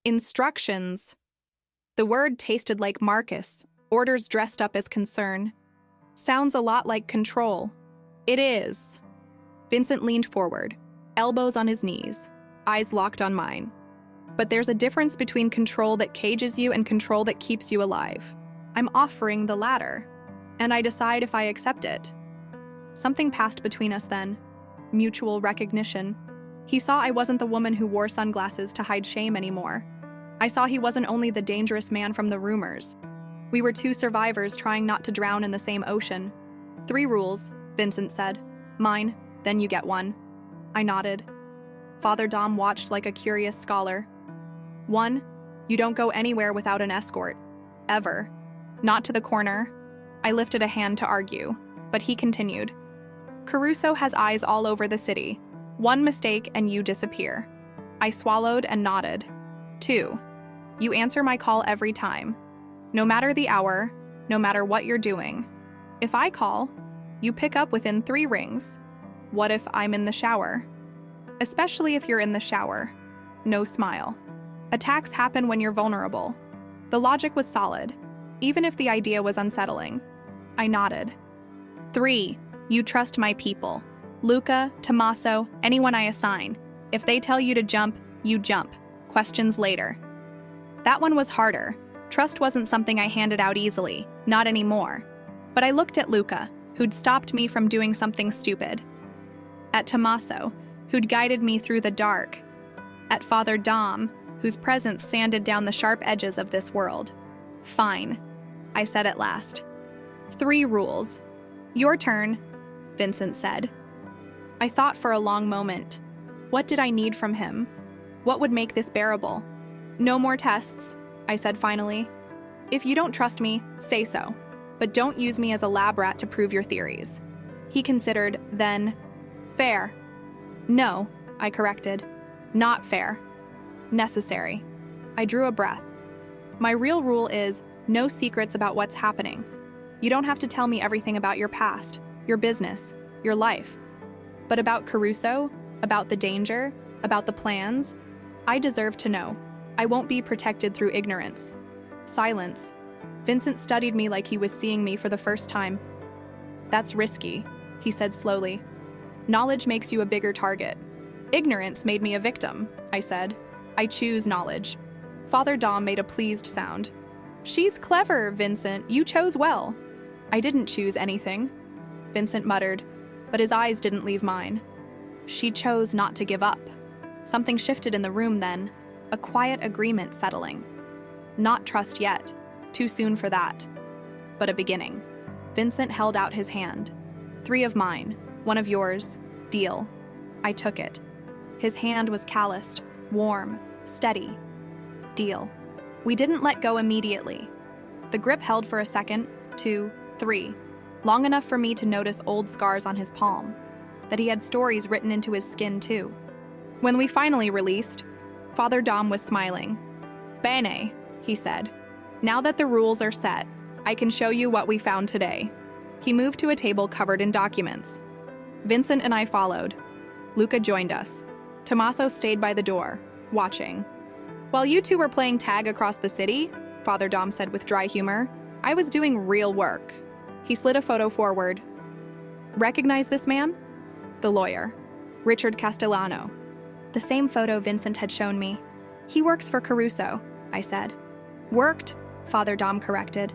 Instructions. The word tasted like Marcus, orders dressed up as concern. Sounds a lot like control. It is. Vincent leaned forward, elbows on his knees, eyes locked on mine. But there's a difference between control that cages you and control that keeps you alive. I'm offering the latter, and I decide if I accept it. Something passed between us then. Mutual recognition. He saw I wasn't the woman who wore sunglasses to hide shame anymore. I saw he wasn't only the dangerous man from the rumors. We were two survivors trying not to drown in the same ocean. 3 rules, Vincent said. Mine, then you get 1. I nodded. Father Dom watched like a curious scholar. 1, you don't go anywhere without an escort. Ever. Not to the corner. I lifted a hand to argue, but he continued. Caruso has eyes all over the city. 1 mistake and you disappear. I swallowed and nodded. 2, you answer my call every time. No matter the hour, no matter what you're doing. If I call, you pick up within 3 rings. What if I'm in the shower? Especially if you're in the shower. No smile. Attacks happen when you're vulnerable. The logic was solid, even if the idea was unsettling. I nodded. 3, you trust my people. Luca, Tommaso, anyone I assign. If they tell you to jump, you jump. Questions later. That one was harder. Trust wasn't something I handed out easily, not anymore. But I looked at Luca, who'd stopped me from doing something stupid. At Tommaso, who'd guided me through the dark. At Father Dom, whose presence sanded down the sharp edges of this world. Fine, I said at last. 3 rules. Your turn, Vincent said. I thought for a long moment. What did I need from him? What would make this bearable? No more tests, I said finally. If you don't trust me, say so. But don't use me as a lab rat to prove your theories. He considered, then, fair. No, I corrected. Not fair. Necessary. I drew a breath. My real rule is no secrets about what's happening. You don't have to tell me everything about your past, your business, your life. But about Caruso, about the danger, about the plans, I deserve to know. I won't be protected through ignorance. Silence. Vincent studied me like he was seeing me for the first time. That's risky, he said slowly. Knowledge makes you a bigger target. Ignorance made me a victim, I said. I choose knowledge. Father Dom made a pleased sound. She's clever, Vincent. You chose well. I didn't choose anything, Vincent muttered, but his eyes didn't leave mine. She chose not to give up. Something shifted in the room then, a quiet agreement settling. Not trust yet. Too soon for that. But a beginning. Vincent held out his hand. 3 of mine, 1 of yours. Deal. I took it. His hand was calloused, warm, steady. Deal. We didn't let go immediately. The grip held for a second, 2, 3, long enough for me to notice old scars on his palm, that he had stories written into his skin too. When we finally released, Father Dom was smiling. Bene, he said. Now that the rules are set, I can show you what we found today. He moved to a table covered in documents. Vincent and I followed. Luca joined us. Tommaso stayed by the door, watching. While you two were playing tag across the city, Father Dom said with dry humor, I was doing real work. He slid a photo forward. Recognize this man? The lawyer. Richard Castellano. The same photo Vincent had shown me. He works for Caruso, I said. Worked, Father Dom corrected.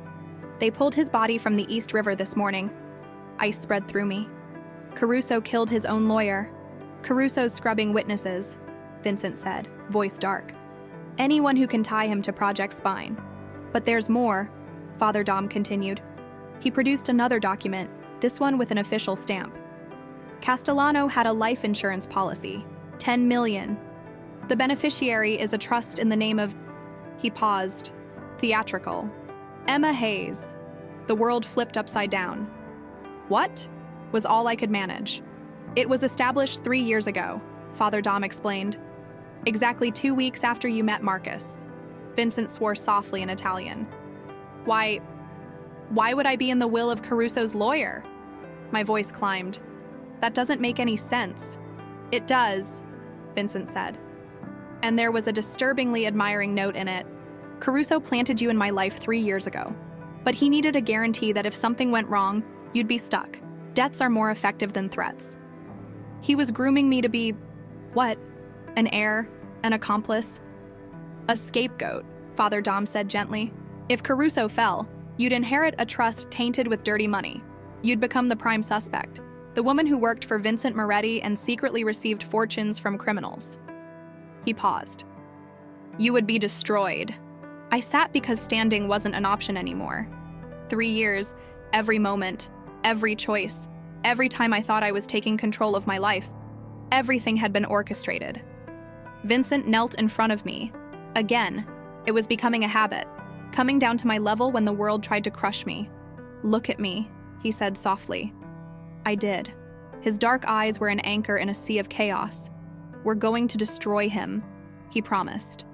They pulled his body from the East River this morning. Ice spread through me. Caruso killed his own lawyer. Caruso's scrubbing witnesses, Vincent said, voice dark. Anyone who can tie him to Project Spine. But there's more, Father Dom continued. He produced another document, this one with an official stamp. Castellano had a life insurance policy, 10 million. The beneficiary is a trust in the name of... He paused. Theatrical. Emma Hayes. The world flipped upside down. What? Was all I could manage. It was established 3 years ago, Father Dom explained. Exactly 2 weeks after you met Marcus. Vincent swore softly in Italian. Why would I be in the will of Caruso's lawyer? My voice climbed. That doesn't make any sense. It does, Vincent said. And there was a disturbingly admiring note in it. Caruso planted you in my life 3 years ago. But he needed a guarantee that if something went wrong, you'd be stuck. Debts are more effective than threats. He was grooming me to be, what? An heir? An accomplice? A scapegoat, Father Dom said gently. If Caruso fell, you'd inherit a trust tainted with dirty money. You'd become the prime suspect, the woman who worked for Vincent Moretti and secretly received fortunes from criminals. He paused. You would be destroyed. I sat because standing wasn't an option anymore. 3 years, every moment, every choice, every time I thought I was taking control of my life, everything had been orchestrated. Vincent knelt in front of me. Again, it was becoming a habit, coming down to my level when the world tried to crush me. Look at me, he said softly. I did. His dark eyes were an anchor in a sea of chaos. We're going to destroy him, he promised.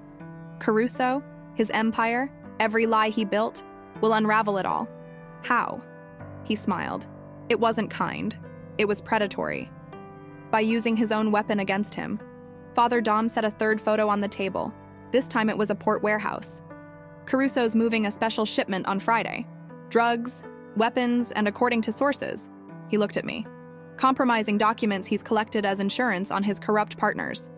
Caruso, his empire, every lie he built, will unravel it all. How? He smiled. It wasn't kind. It was predatory. By using his own weapon against him. Father Dom set a third photo on the table. This time it was a port warehouse. Caruso's moving a special shipment on Friday. Drugs, weapons, and according to sources, he looked at me, compromising documents he's collected as insurance on his corrupt partners.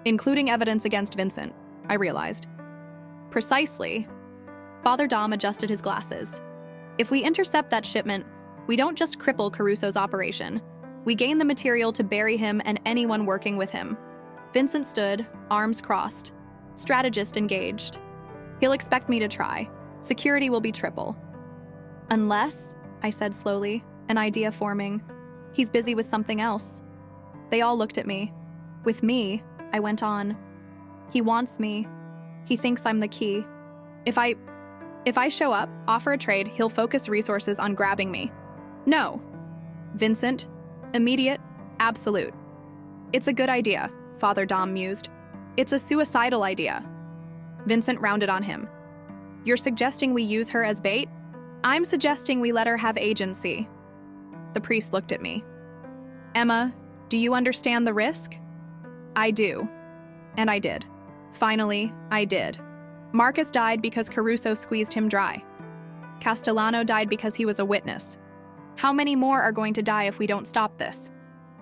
Including evidence against Vincent, I realized. Precisely. Father Dom adjusted his glasses. If we intercept that shipment, we don't just cripple Caruso's operation. We gain the material to bury him and anyone working with him. Vincent stood, arms crossed, strategist engaged. He'll expect me to try. Security will be triple. Unless, I said slowly, an idea forming, he's busy with something else. They all looked at me. With me, I went on. He wants me. He thinks I'm the key. If I show up, offer a trade, he'll focus resources on grabbing me. No. Vincent, immediate, absolute. It's a good idea, Father Dom mused. It's a suicidal idea. Vincent rounded on him. You're suggesting we use her as bait? I'm suggesting we let her have agency. The priest looked at me. Emma, do you understand the risk? I do. And I did. Finally, I did. Marcus died because Caruso squeezed him dry. Castellano died because he was a witness. How many more are going to die if we don't stop this?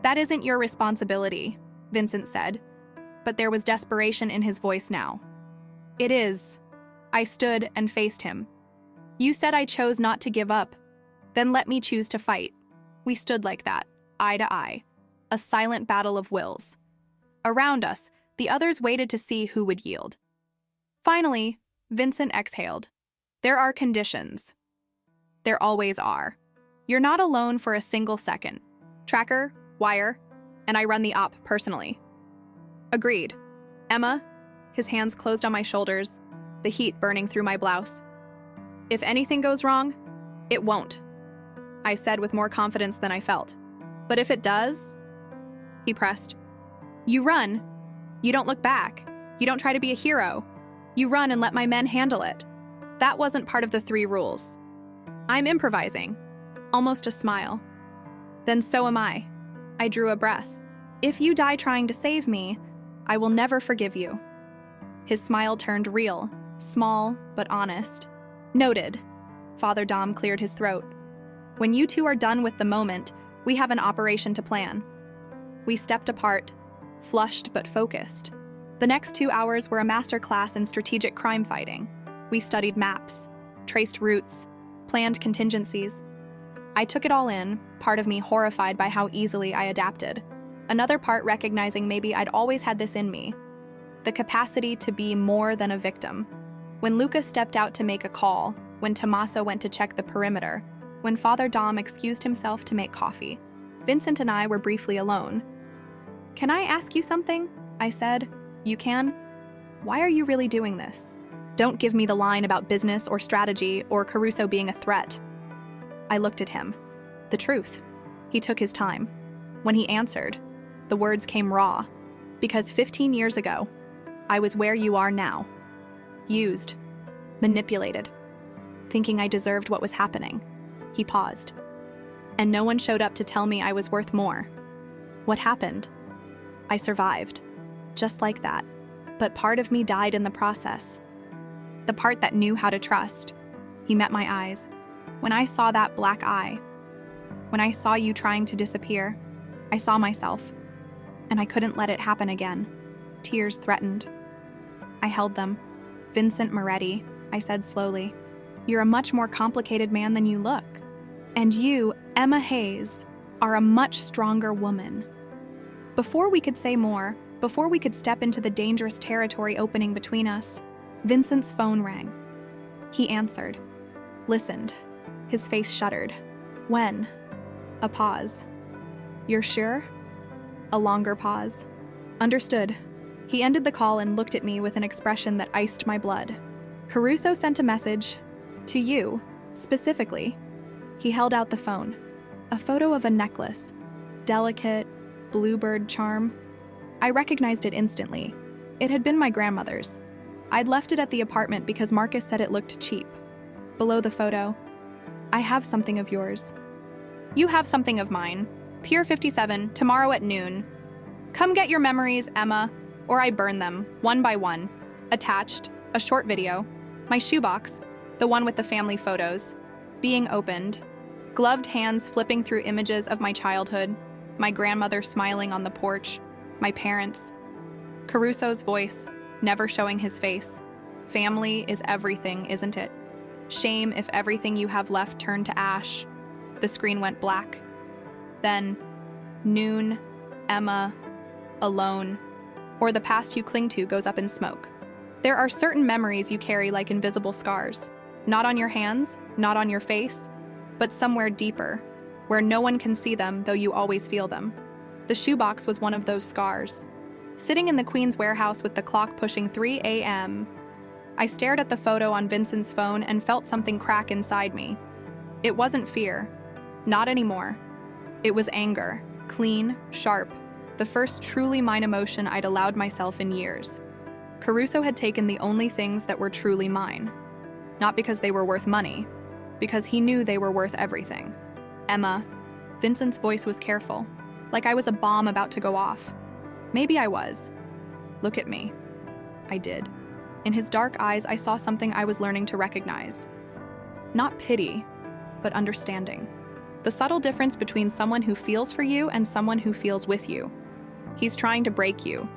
That isn't your responsibility, Vincent said, but there was desperation in his voice now. It is. I stood and faced him. You said I chose not to give up. Then let me choose to fight. We stood like that, eye to eye. A silent battle of wills. Around us, the others waited to see who would yield. Finally, Vincent exhaled. There are conditions. There always are. You're not alone for a single second. Tracker, wire, and I run the op personally. Agreed. Emma, his hands closed on my shoulders, the heat burning through my blouse. If anything goes wrong, it won't, I said with more confidence than I felt. But if it does, he pressed. You run. You don't look back. You don't try to be a hero. You run and let my men handle it. That wasn't part of the 3 rules. I'm improvising. Almost a smile. Then so am I. I drew a breath. If you die trying to save me, I will never forgive you. His smile turned real, small but honest. Noted. Father Dom cleared his throat. When you two are done with the moment, we have an operation to plan. We stepped apart, flushed but focused. The next 2 hours were a masterclass in strategic crime fighting. We studied maps, traced routes, planned contingencies. I took it all in, part of me horrified by how easily I adapted. Another part recognizing maybe I'd always had this in me, the capacity to be more than a victim. When Luca stepped out to make a call, when Tommaso went to check the perimeter, when Father Dom excused himself to make coffee, Vincent and I were briefly alone. Can I ask you something? I said. You can? Why are you really doing this? Don't give me the line about business or strategy or Caruso being a threat. I looked at him. The truth. He took his time. When he answered, the words came raw. Because 15 years ago, I was where you are now. Used. Manipulated. thinking I deserved what was happening. He paused. And no one showed up to tell me I was worth more. What happened? I survived. Just like that. But part of me died in the process. The part that knew how to trust. He met my eyes. When I saw that black eye, when I saw you trying to disappear, I saw myself. And I couldn't let it happen again. Tears threatened. I held them. Vincent Moretti, I said slowly, you're a much more complicated man than you look. And you, Emma Hayes, are a much stronger woman. Before we could say more, before we could step into the dangerous territory opening between us, Vincent's phone rang. He answered, listened. His face shuddered. When? A pause. You're sure? A longer pause. Understood. He ended the call and looked at me with an expression that iced my blood. Caruso sent a message. To you, specifically. He held out the phone. A photo of a necklace. Delicate, bluebird charm. I recognized it instantly. It had been my grandmother's. I'd left it at the apartment because Marcus said it looked cheap. Below the photo, I have something of yours. You have something of mine. Pier 57, tomorrow at noon. Come get your memories, Emma, or I burn them, one by one. Attached, a short video. My shoebox, the one with the family photos. Being opened. Gloved hands flipping through images of my childhood. My grandmother smiling on the porch. My parents. Caruso's voice, never showing his face. Family is everything, isn't it? Shame if everything you have left turned to ash. The screen went black. Then, noon, Emma, alone, or the past you cling to goes up in smoke. There are certain memories you carry like invisible scars. Not on your hands, not on your face, but somewhere deeper, where no one can see them, though you always feel them. The shoebox was one of those scars. Sitting in the Queen's warehouse with the clock pushing 3 a.m., I stared at the photo on Vincent's phone and felt something crack inside me. It wasn't fear. Not anymore. It was anger, clean, sharp, the first truly mine emotion I'd allowed myself in years. Caruso had taken the only things that were truly mine. Not because they were worth money, because he knew they were worth everything. Emma. Vincent's voice was careful, like I was a bomb about to go off. Maybe I was. Look at me. I did. In his dark eyes, I saw something I was learning to recognize. Not pity, but understanding. The subtle difference between someone who feels for you and someone who feels with you. He's trying to break you,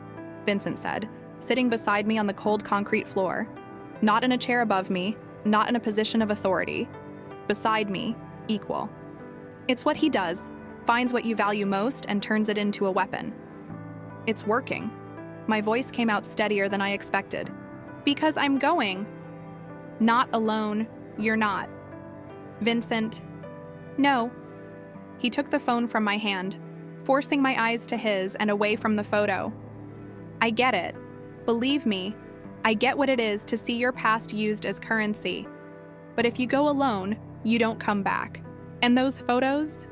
Vincent said, sitting beside me on the cold concrete floor. Not in a chair above me, not in a position of authority. Beside me, equal. It's what he does, finds what you value most and turns it into a weapon. It's working. My voice came out steadier than I expected. Because I'm going. Not alone, you're not. Vincent. No. He took the phone from my hand, forcing my eyes to his and away from the photo. I get it. Believe me, I get what it is to see your past used as currency. But if you go alone, you don't come back. And those photos?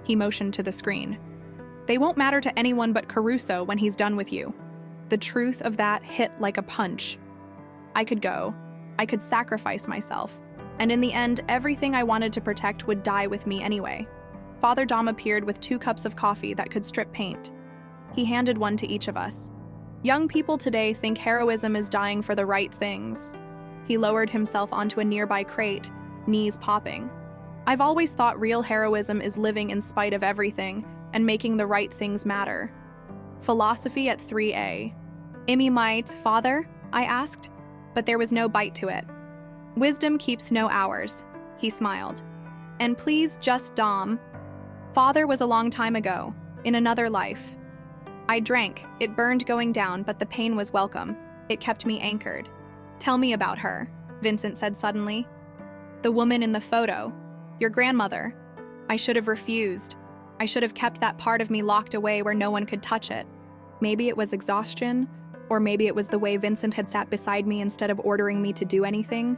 He motioned to the screen. They won't matter to anyone but Caruso when he's done with you. The truth of that hit like a punch. I could go. I could sacrifice myself. And in the end, everything I wanted to protect would die with me anyway. Father Dom appeared with 2 cups of coffee that could strip paint. He handed one to each of us. Young people today think heroism is dying for the right things. He lowered himself onto a nearby crate, knees popping. I've always thought real heroism is living in spite of everything and making the right things matter. Philosophy at 3A. Immy might, father? I asked, but there was no bite to it. Wisdom keeps no hours, he smiled. And please just Dom. Father was a long time ago, in another life. I drank, it burned going down, but the pain was welcome. It kept me anchored. Tell me about her, Vincent said suddenly. The woman in the photo, your grandmother. I should have refused. I should have kept that part of me locked away where no one could touch it. Maybe it was exhaustion, or maybe it was the way Vincent had sat beside me instead of ordering me to do anything.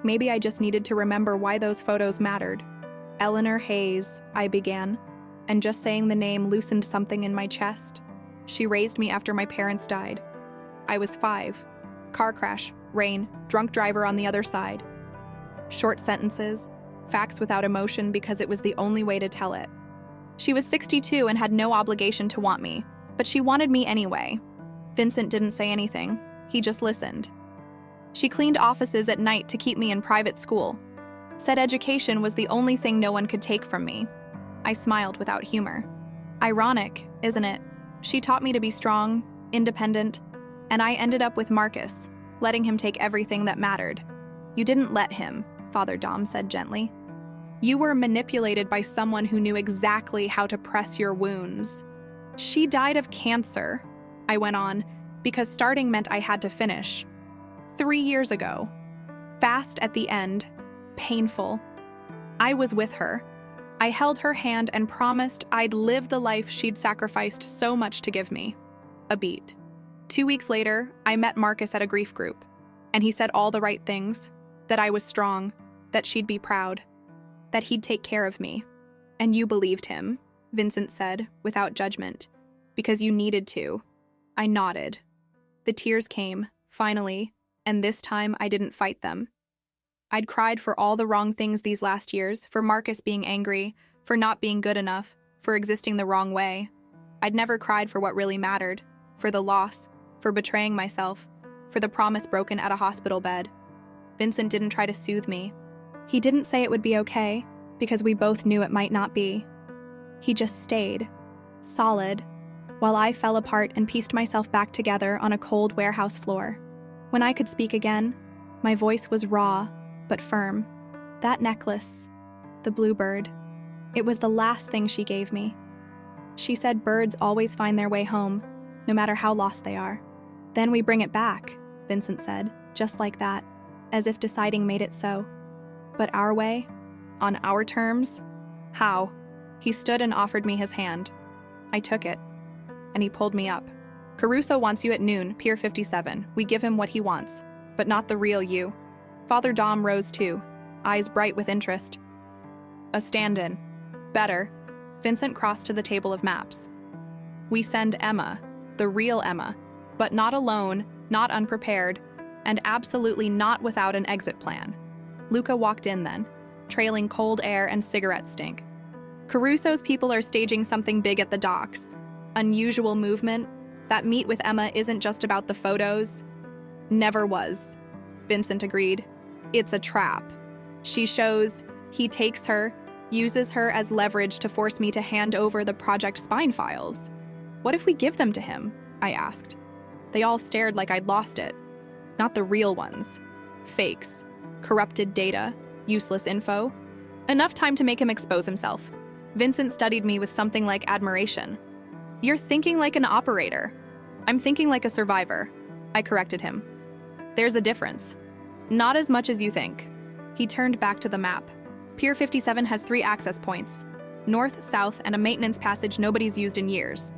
Maybe I just needed to remember why those photos mattered. Eleanor Hayes, I began, and just saying the name loosened something in my chest. She raised me after my parents died. I was 5. Car crash, rain, drunk driver on the other side. Short sentences, facts without emotion because it was the only way to tell it. She was 62 and had no obligation to want me, but she wanted me anyway. Vincent didn't say anything. He just listened. She cleaned offices at night to keep me in private school. Said education was the only thing no one could take from me. I smiled without humor. Ironic, isn't it? She taught me to be strong, independent, and I ended up with Marcus, letting him take everything that mattered. You didn't let him, Father Dom said gently. You were manipulated by someone who knew exactly how to press your wounds. She died of cancer, I went on, because starting meant I had to finish. 3 years ago. Fast at the end. Painful. I was with her. I held her hand and promised I'd live the life she'd sacrificed so much to give me. A beat. 2 weeks later, I met Marcus at a grief group, and he said all the right things, that I was strong, that she'd be proud, that he'd take care of me. And you believed him, Vincent said, without judgment, because you needed to. I nodded. The tears came, finally, and this time I didn't fight them. I'd cried for all the wrong things these last years, for Marcus being angry, for not being good enough, for existing the wrong way. I'd never cried for what really mattered, for the loss, for betraying myself, for the promise broken at a hospital bed. Vincent didn't try to soothe me. He didn't say it would be okay, because we both knew it might not be. He just stayed, solid, while I fell apart and pieced myself back together on a cold warehouse floor. When I could speak again, my voice was raw, but firm. That necklace, the bluebird, it was the last thing she gave me. She said birds always find their way home, no matter how lost they are. Then we bring it back, Vincent said, just like that, as if deciding made it so. But our way? On our terms? How? He stood and offered me his hand. I took it, and he pulled me up. Caruso wants you at noon, Pier 57. We give him what he wants, but not the real you. Father Dom rose too, eyes bright with interest. A stand-in. Better. Vincent crossed to the table of maps. We send Emma, the real Emma, but not alone, not unprepared, and absolutely not without an exit plan. Luca walked in then, trailing cold air and cigarette stink. Caruso's people are staging something big at the docks. Unusual movement. That meet with Emma isn't just about the photos. Never was, Vincent agreed. It's a trap. She shows, he takes her, uses her as leverage to force me to hand over the Project Spine files. What if we give them to him? I asked. They all stared like I'd lost it. Not the real ones. Fakes. Corrupted data. Useless info. Enough time to make him expose himself. Vincent studied me with something like admiration. You're thinking like an operator. I'm thinking like a survivor. I corrected him. There's a difference. Not as much as you think. He turned back to the map. Pier 57 has 3 access points. North, south, and a maintenance passage nobody's used in years.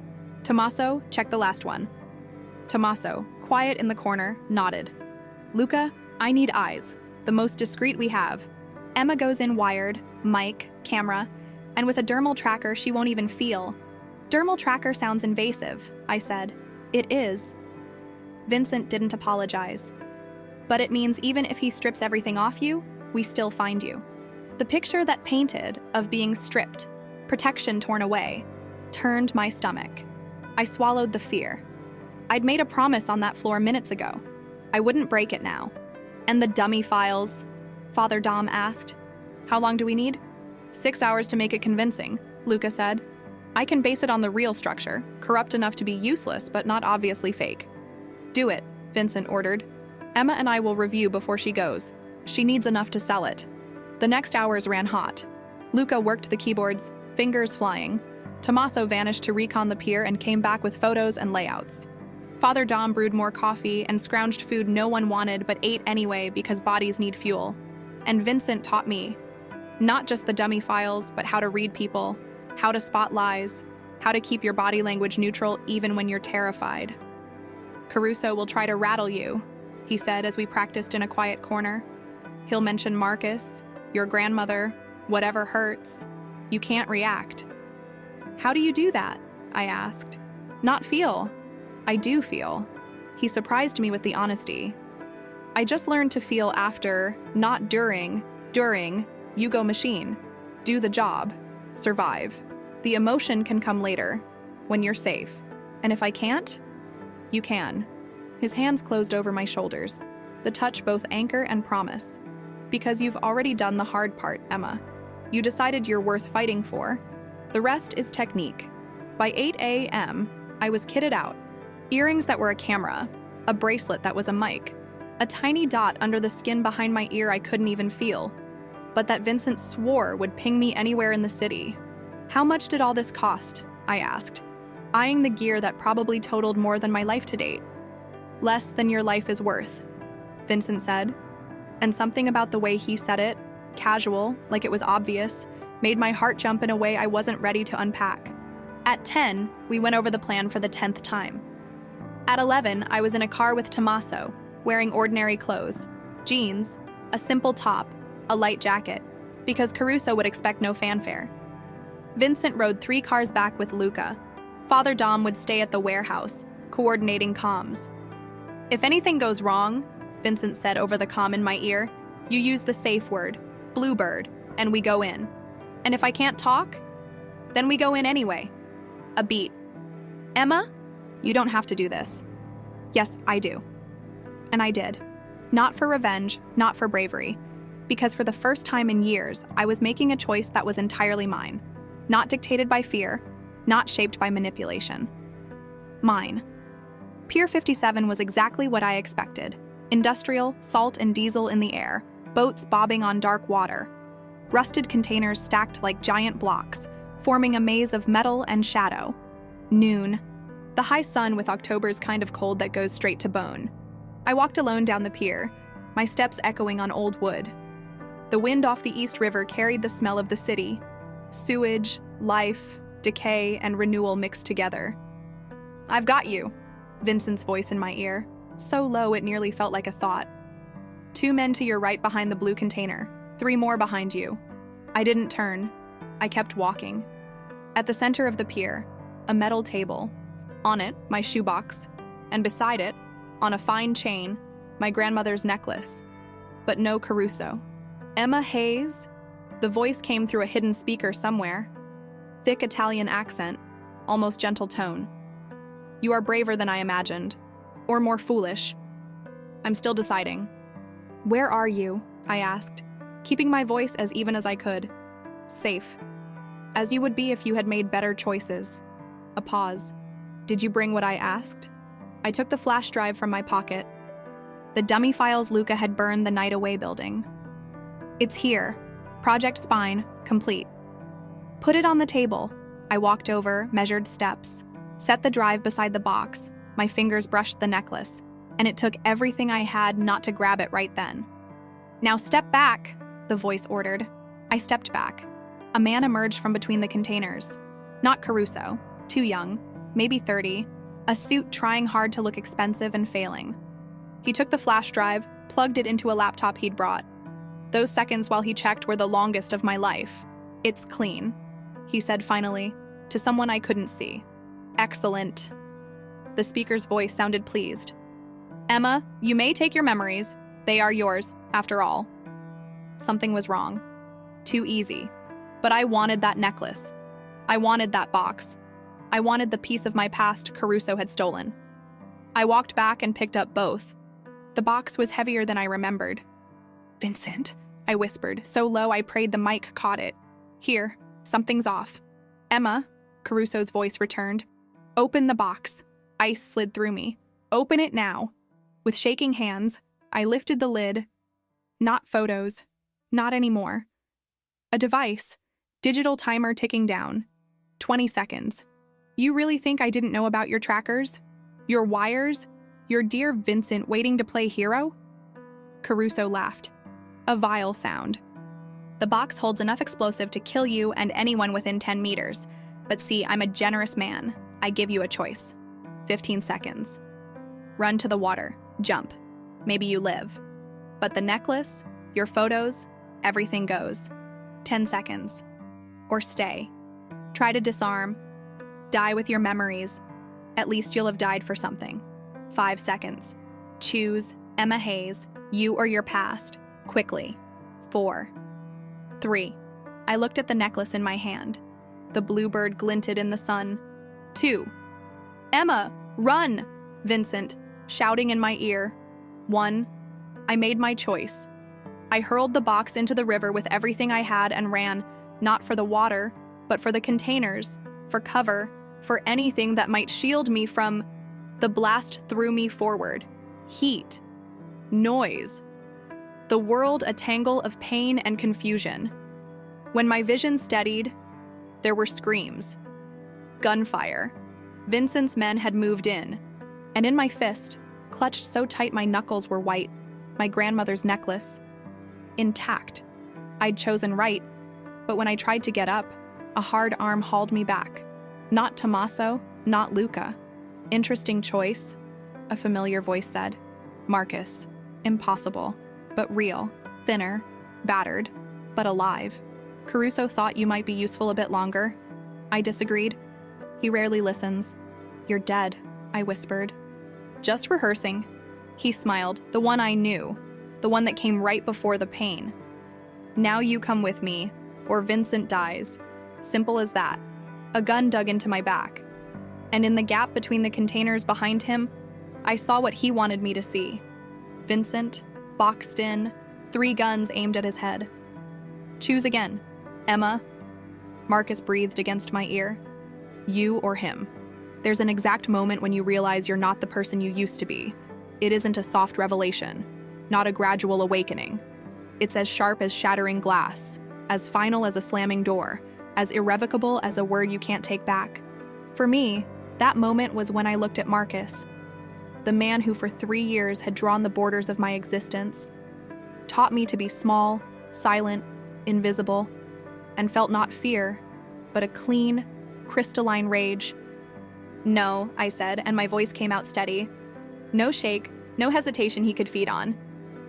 Tommaso, check the last one. Tommaso, quiet in the corner, nodded. Luca, I need eyes. The most discreet we have. Emma goes in wired, mic, camera, and with a dermal tracker she won't even feel. Dermal tracker sounds invasive, I said. It is. Vincent didn't apologize. But it means even if he strips everything off you, we still find you. The picture that painted of being stripped, protection torn away, turned my stomach. I swallowed the fear. I'd made a promise on that floor minutes ago. I wouldn't break it now. And the dummy files? Father Dom asked. How long do we need? 6 hours to make it convincing, Luca said. I can base it on the real structure, corrupt enough to be useless but not obviously fake. Do it, Vincent ordered. Emma and I will review before she goes. She needs enough to sell it. The next hours ran hot. Luca worked the keyboards, fingers flying. Tommaso vanished to recon the pier and came back with photos and layouts. Father Dom brewed more coffee and scrounged food no one wanted but ate anyway because bodies need fuel. And Vincent taught me, not just the dummy files, but how to read people, how to spot lies, how to keep your body language neutral even when you're terrified. Caruso will try to rattle you, he said as we practiced in a quiet corner. He'll mention Marcus, your grandmother, whatever hurts. You can't react. How do you do that? I asked. Not feel. I do feel. He surprised me with the honesty. I just learned to feel after, not during, During, you go machine. Do the job. Survive. The emotion can come later, when you're safe. And if I can't, you can. His hands closed over my shoulders, the touch both anchor and promise. Because you've already done the hard part, Emma. You decided you're worth fighting for. The rest is technique. By 8 a.m., I was kitted out. Earrings that were a camera, a bracelet that was a mic, a tiny dot under the skin behind my ear I couldn't even feel, but that Vincent swore would ping me anywhere in the city. How much did all this cost? I asked, eyeing the gear that probably totaled more than my life to date. Less than your life is worth, Vincent said. And something about the way he said it, casual, like it was obvious, made my heart jump in a way I wasn't ready to unpack. At 10, we went over the plan for the 10th time. At 11, I was in a car with Tommaso, wearing ordinary clothes, jeans, a simple top, a light jacket, because Caruso would expect no fanfare. Vincent rode 3 cars back with Luca. Father Dom would stay at the warehouse, coordinating comms. If anything goes wrong, Vincent said over the comm in my ear, you use the safe word, Bluebird, and we go in. And if I can't talk, then we go in anyway. A beat. Emma, you don't have to do this. Yes, I do. And I did. Not for revenge, not for bravery. Because for the first time in years, I was making a choice that was entirely mine. Not dictated by fear, not shaped by manipulation. Mine. Pier 57 was exactly what I expected. Industrial, salt and diesel in the air, boats bobbing on dark water. Rusted containers stacked like giant blocks, forming a maze of metal and shadow. Noon. The high sun with October's kind of cold that goes straight to bone. I walked alone down the pier, my steps echoing on old wood. The wind off the East River carried the smell of the city. Sewage, life, decay, and renewal mixed together. I've got you, Vincent's voice in my ear, so low it nearly felt like a thought. 2 men to your right behind the blue container, 3 more behind you. I didn't turn. I kept walking. At the center of the pier, a metal table. On it, my shoebox, and beside it, on a fine chain, my grandmother's necklace. But no Caruso. Emma Hayes? The voice came through a hidden speaker somewhere. Thick Italian accent, almost gentle tone. You are braver than I imagined. Or more foolish. I'm still deciding. Where are you? I asked, keeping my voice as even as I could. Safe. As you would be if you had made better choices. A pause. Did you bring what I asked? I took the flash drive from my pocket. The dummy files Luca had burned the night away building. It's here. Project Spine, complete. Put it on the table. I walked over, measured steps, set the drive beside the box. My fingers brushed the necklace, and it took everything I had not to grab it right then. Now step back, the voice ordered. I stepped back. A man emerged from between the containers. Not Caruso, too young, maybe 30, a suit trying hard to look expensive and failing. He took the flash drive, plugged it into a laptop he'd brought. Those seconds while he checked were the longest of my life. It's clean, he said finally, to someone I couldn't see. Excellent. The speaker's voice sounded pleased. Emma, you may take your memories. They are yours, after all. Something was wrong. Too easy. But I wanted that necklace. I wanted that box. I wanted the piece of my past Caruso had stolen. I walked back and picked up both. The box was heavier than I remembered. Vincent, I whispered, so low I prayed the mic caught it. Here, something's off. Emma, Caruso's voice returned. Open the box. Ice slid through me. Open it now. With shaking hands, I lifted the lid. Not photos. Not anymore. A device. Digital timer ticking down. 20 seconds. You really think I didn't know about your trackers? Your wires? Your dear Vincent waiting to play hero? Caruso laughed. A vile sound. The box holds enough explosive to kill you and anyone within 10 meters. But see, I'm a generous man. I give you a choice. 15 seconds. Run to the water. Jump. Maybe you live. But the necklace, your photos, everything goes. 10 seconds. Or stay. Try to disarm. Die with your memories. At least you'll have died for something. 5 seconds. Choose Emma Hayes, you or your past. Quickly. 4, 3. I looked at the necklace in my hand. The bluebird glinted in the sun. 2. Emma, run! Vincent, shouting in my ear. 1. I made my choice. I hurled the box into the river with everything I had and ran, not for the water, but for the containers, for cover, for anything that might shield me from. The blast threw me forward. Heat. Noise. The world a tangle of pain and confusion. When my vision steadied, there were screams. Gunfire. Vincent's men had moved in, and in my fist, clutched so tight my knuckles were white, my grandmother's necklace. Intact. I'd chosen right, but when I tried to get up, a hard arm hauled me back. Not Tommaso, not Luca. Interesting choice, a familiar voice said. Marcus. Impossible, but real, thinner, battered, but alive. Caruso thought you might be useful a bit longer. I disagreed. He rarely listens. You're dead, I whispered. Just rehearsing. He smiled, the one I knew, the one that came right before the pain. Now you come with me, or Vincent dies. Simple as that. A gun dug into my back. And in the gap between the containers behind him, I saw what he wanted me to see. Vincent, boxed in, 3 guns aimed at his head. Choose again, Emma. Marcus breathed against my ear. You or him. There's an exact moment when you realize you're not the person you used to be. It isn't a soft revelation, not a gradual awakening. It's as sharp as shattering glass, as final as a slamming door, as irrevocable as a word you can't take back. For me, that moment was when I looked at Marcus, the man who for 3 years had drawn the borders of my existence, taught me to be small, silent, invisible, and felt not fear, but a clean, crystalline rage. No, I said, and my voice came out steady. No shake, no hesitation he could feed on.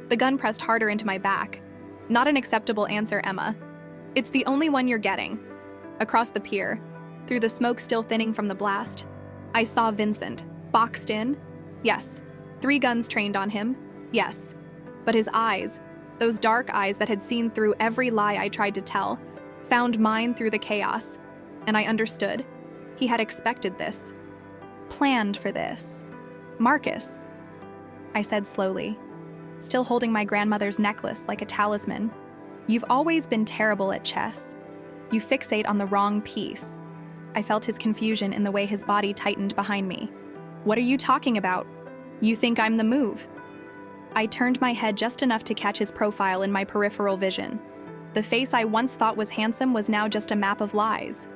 The gun pressed harder into my back. Not an acceptable answer, Emma. It's the only one you're getting. Across the pier, through the smoke still thinning from the blast, I saw Vincent, boxed in. Yes. 3 guns trained on him. Yes. But his eyes, those dark eyes that had seen through every lie I tried to tell, found mine through the chaos. And I understood. He had expected this. Planned for this. Marcus, I said slowly, still holding my grandmother's necklace like a talisman. You've always been terrible at chess. You fixate on the wrong piece. I felt his confusion in the way his body tightened behind me. What are you talking about? You think I'm the move? I turned my head just enough to catch his profile in my peripheral vision. The face I once thought was handsome was now just a map of lies.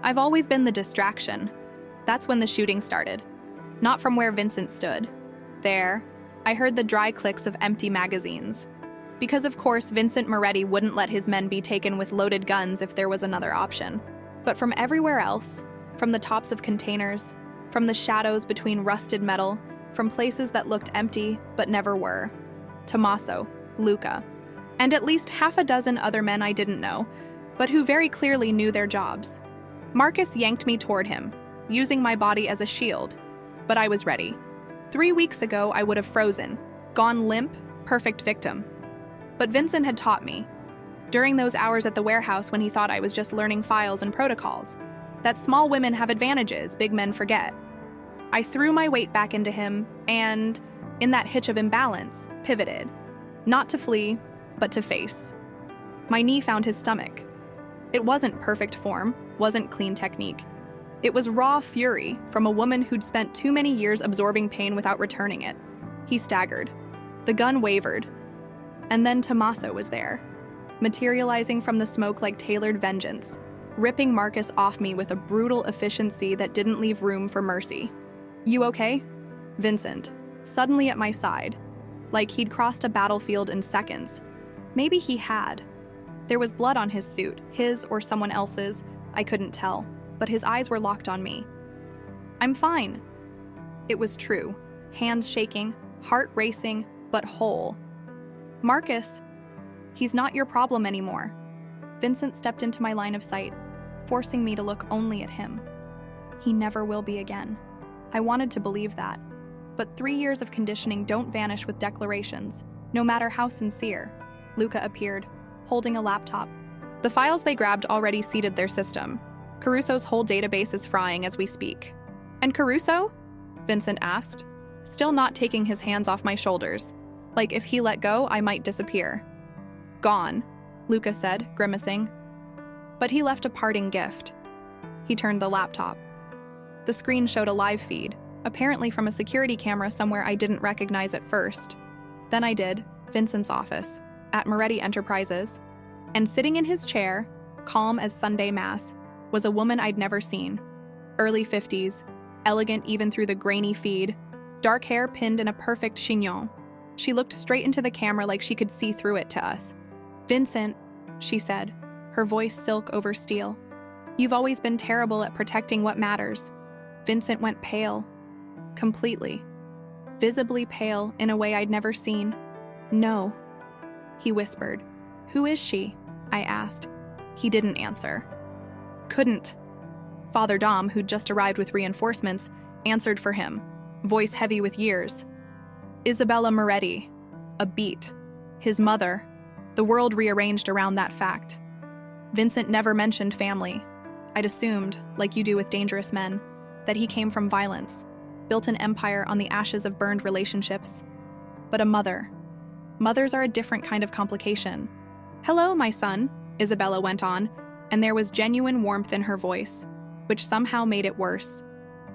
I've always been the distraction. That's when the shooting started. Not from where Vincent stood. There, I heard the dry clicks of empty magazines. Because of course Vincent Moretti wouldn't let his men be taken with loaded guns if there was another option. But from everywhere else, from the tops of containers, from the shadows between rusted metal, from places that looked empty but never were. Tommaso, Luca, and at least half a dozen other men I didn't know, but who very clearly knew their jobs. Marcus yanked me toward him, using my body as a shield, but I was ready. 3 weeks ago, I would have frozen, gone limp, perfect victim. But Vincent had taught me, during those hours at the warehouse when he thought I was just learning files and protocols, that small women have advantages big men forget. I threw my weight back into him and, in that hitch of imbalance, pivoted. Not to flee, but to face. My knee found his stomach. It wasn't perfect form, wasn't clean technique. It was raw fury from a woman who'd spent too many years absorbing pain without returning it. He staggered. The gun wavered. And then Tommaso was there, materializing from the smoke like tailored vengeance, ripping Marcus off me with a brutal efficiency that didn't leave room for mercy. You okay? Vincent, suddenly at my side, like he'd crossed a battlefield in seconds. Maybe he had. There was blood on his suit, his or someone else's, I couldn't tell, but his eyes were locked on me. I'm fine. It was true, hands shaking, heart racing, but whole. Marcus, he's not your problem anymore. Vincent stepped into my line of sight, forcing me to look only at him. He never will be again. I wanted to believe that. But 3 years of conditioning don't vanish with declarations, no matter how sincere. Luca appeared, holding a laptop. The files they grabbed already seeded their system. Caruso's whole database is frying as we speak. And Caruso? Vincent asked, still not taking his hands off my shoulders. Like if he let go, I might disappear. Gone, Luca said, grimacing. But he left a parting gift. He turned the laptop. The screen showed a live feed, apparently from a security camera somewhere I didn't recognize at first. Then I did, Vincent's office, at Moretti Enterprises. And sitting in his chair, calm as Sunday Mass, was a woman I'd never seen. Early 50s, elegant even through the grainy feed, dark hair pinned in a perfect chignon. She looked straight into the camera like she could see through it to us. Vincent, she said, her voice silk over steel. You've always been terrible at protecting what matters. Vincent went pale. Completely. Visibly pale in a way I'd never seen. No, he whispered. Who is she? I asked. He didn't answer. Couldn't. Father Dom, who'd just arrived with reinforcements, answered for him, voice heavy with years. Isabella Moretti. A beat. His mother. The world rearranged around that fact. Vincent never mentioned family. I'd assumed, like you do with dangerous men, that he came from violence, built an empire on the ashes of burned relationships. But a mother. Mothers are a different kind of complication. Hello, my son, Isabella went on, and there was genuine warmth in her voice, which somehow made it worse.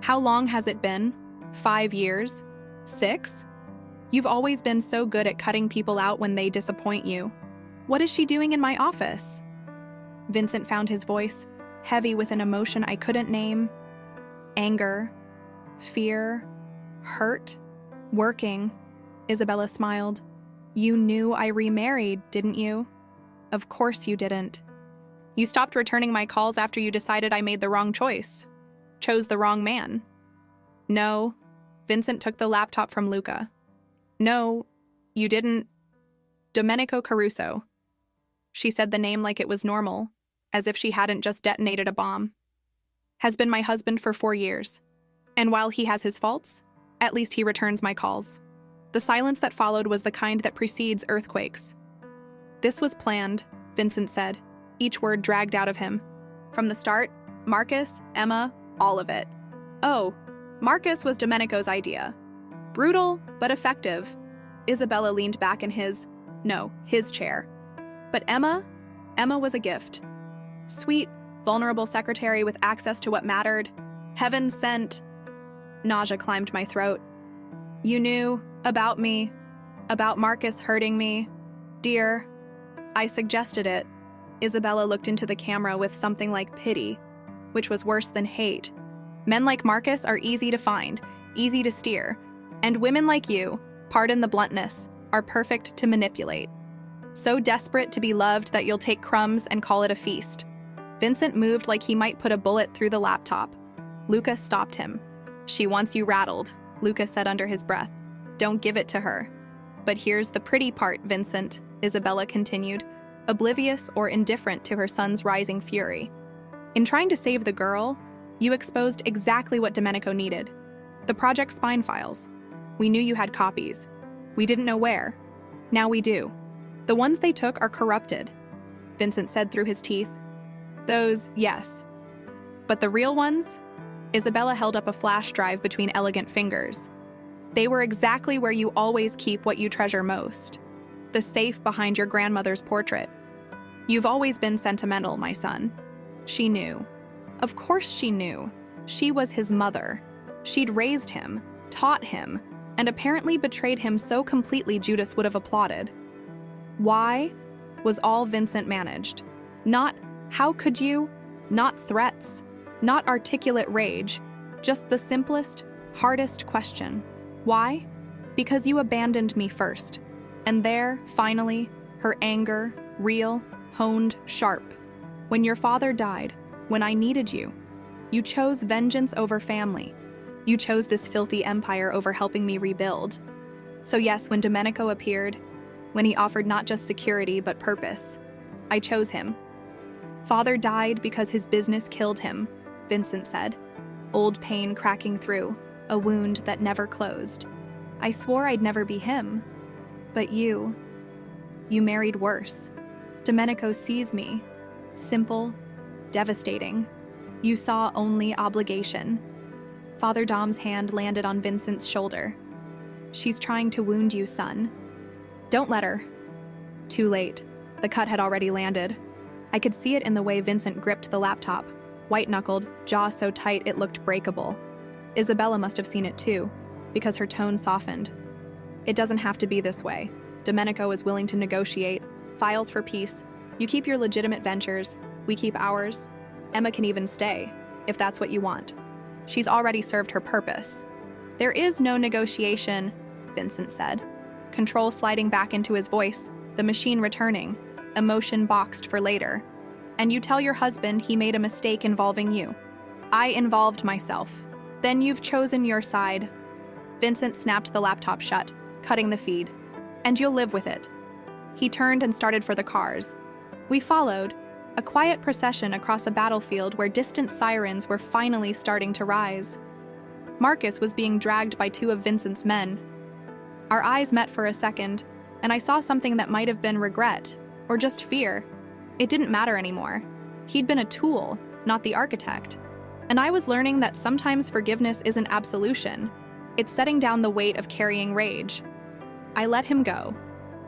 How long has it been? 5 years? 6? You've always been so good at cutting people out when they disappoint you. What is she doing in my office? Vincent found his voice, heavy with an emotion I couldn't name. Anger, fear, hurt, working. Isabella smiled. You knew I remarried, didn't you? Of course you didn't. You stopped returning my calls after you decided I made the wrong choice. Chose the wrong man. No. Vincent took the laptop from Luca. No, you didn't. Domenico Caruso. She said the name like it was normal, as if she hadn't just detonated a bomb. Has been my husband for 4 years. And while he has his faults, at least he returns my calls. The silence that followed was the kind that precedes earthquakes. This was planned, Vincent said, each word dragged out of him. From the start, Marcus, Emma, all of it. Oh, Marcus was Domenico's idea. Brutal, but effective. Isabella leaned back in his chair. But Emma was a gift. Sweet, vulnerable secretary with access to what mattered. Heaven sent. Nausea climbed my throat. You knew about me, about Marcus hurting me. Dear, I suggested it. Isabella looked into the camera with something like pity, which was worse than hate. Men like Marcus are easy to find, easy to steer, and women like you, pardon the bluntness, are perfect to manipulate. So desperate to be loved that you'll take crumbs and call it a feast. Vincent moved like he might put a bullet through the laptop. Luca stopped him. She wants you rattled, Luca said under his breath. Don't give it to her. But here's the pretty part, Vincent, Isabella continued, oblivious or indifferent to her son's rising fury. In trying to save the girl, you exposed exactly what Domenico needed. The Project Spine files. We knew you had copies. We didn't know where. Now we do. The ones they took are corrupted, Vincent said through his teeth. Those, yes. But the real ones? Isabella held up a flash drive between elegant fingers. They were exactly where you always keep what you treasure most. The safe behind your grandmother's portrait. You've always been sentimental, my son. She knew. Of course she knew. She was his mother. She'd raised him, taught him, and apparently betrayed him so completely Judas would have applauded. Why was all Vincent managed. Not, how could you? Not threats. Not articulate rage. Just the simplest, hardest question. Why? Because you abandoned me first. And there, finally, her anger, real, honed, sharp. When your father died, when I needed you, you chose vengeance over family. You chose this filthy empire over helping me rebuild. So yes, when Domenico appeared, when he offered not just security but purpose, I chose him. Father died because his business killed him, Vincent said, old pain cracking through, a wound that never closed. I swore I'd never be him. But you married worse. Domenico sees me, Simple, devastating. You saw only obligation. Father Dom's hand landed on Vincent's shoulder. She's trying to wound you, son. Don't let her. Too late. The cut had already landed. I could see it in the way Vincent gripped the laptop, white-knuckled, jaw so tight it looked breakable. Isabella must have seen it too, because her tone softened. It doesn't have to be this way. Domenico is willing to negotiate. Files for peace. You keep your legitimate ventures. We keep ours. Emma can even stay, if that's what you want. She's already served her purpose. There is no negotiation, Vincent said. Control sliding back into his voice, the machine returning, emotion boxed for later. And you tell your husband he made a mistake involving you. I involved myself. Then you've chosen your side. Vincent snapped the laptop shut, cutting the feed. And you'll live with it. He turned and started for the cars. We followed, a quiet procession across a battlefield where distant sirens were finally starting to rise. Marcus was being dragged by two of Vincent's men. Our eyes met for a second, and I saw something that might have been regret, or just fear. It didn't matter anymore. He'd been a tool, not the architect. And I was learning that sometimes forgiveness isn't absolution. It's setting down the weight of carrying rage. I let him go.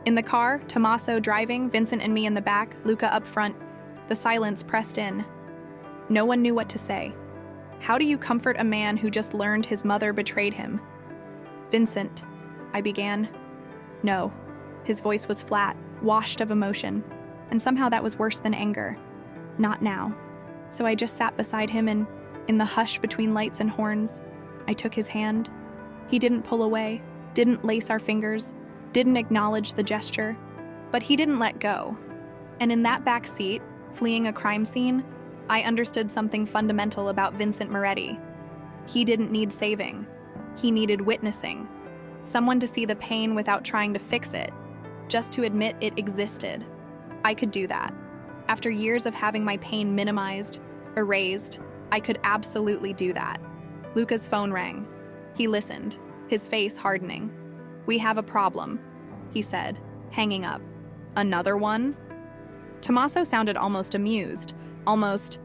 In the car, Tommaso driving, Vincent and me in the back, Luca up front, the silence pressed in. No one knew what to say. How do you comfort a man who just learned his mother betrayed him? Vincent, I began. No. His voice was flat, washed of emotion, and somehow that was worse than anger. Not now. So I just sat beside him and, in the hush between lights and horns, I took his hand. He didn't pull away, didn't lace our fingers, didn't acknowledge the gesture, but he didn't let go. And in that back seat, fleeing a crime scene, I understood something fundamental about Vincent Moretti. He didn't need saving. He needed witnessing. Someone to see the pain without trying to fix it, just to admit it existed. I could do that. After years of having my pain minimized, erased, I could absolutely do that. Luca's phone rang. He listened, his face hardening. We have a problem, he said, hanging up. Another one? Tommaso sounded almost amused, almost.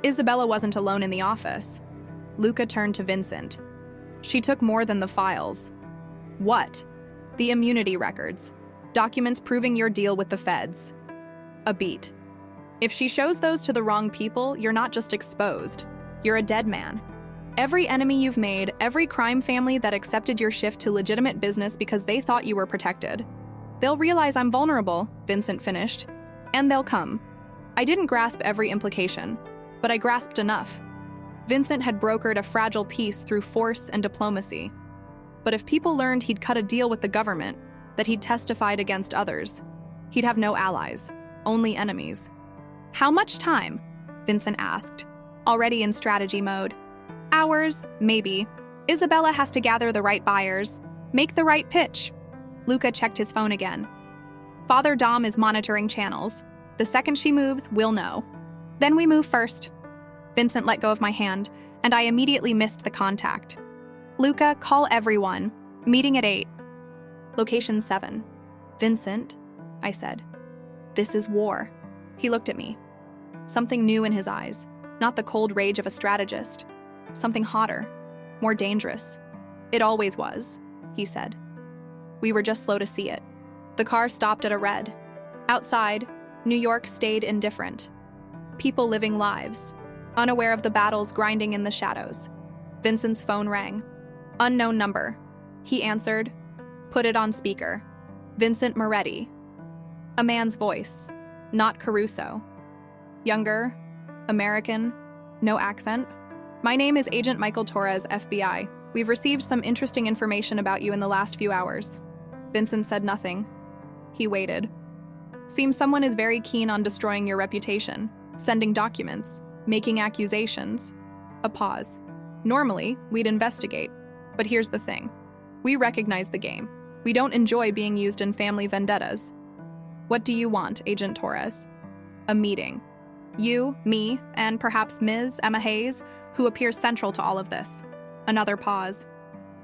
Isabella wasn't alone in the office. Luca turned to Vincent. She took more than the files. What? The immunity records. Documents proving your deal with the feds. A beat. If she shows those to the wrong people, you're not just exposed. You're a dead man. Every enemy you've made, every crime family that accepted your shift to legitimate business because they thought you were protected. They'll realize I'm vulnerable, Vincent finished, and they'll come. I didn't grasp every implication, but I grasped enough. Vincent had brokered a fragile peace through force and diplomacy. But if people learned he'd cut a deal with the government, that he'd testified against others, he'd have no allies, only enemies. How much time? Vincent asked, already in strategy mode. Hours, maybe. Isabella has to gather the right buyers, make the right pitch. Luca checked his phone again. Father Dom is monitoring channels. The second she moves, we'll know. Then we move first. Vincent let go of my hand, and I immediately missed the contact. Luca, call everyone. Meeting at 8. Location 7. Vincent, I said. This is war. He looked at me. Something new in his eyes, not the cold rage of a strategist. Something hotter, more dangerous. It always was, he said. We were just slow to see it. The car stopped at a red. Outside, New York stayed indifferent. People living lives, unaware of the battles grinding in the shadows. Vincent's phone rang. Unknown number. He answered, put it on speaker. Vincent Moretti. A man's voice, not Caruso. Younger, American, no accent. My name is Agent Michael Torres, FBI. We've received some interesting information about you in the last few hours. Vincent said nothing. He waited. Seems someone is very keen on destroying your reputation, sending documents, making accusations. A pause. Normally, we'd investigate. But here's the thing. We recognize the game. We don't enjoy being used in family vendettas. What do you want, Agent Torres? A meeting. You, me, and perhaps Ms. Emma Hayes, who appears central to all of this. Another pause.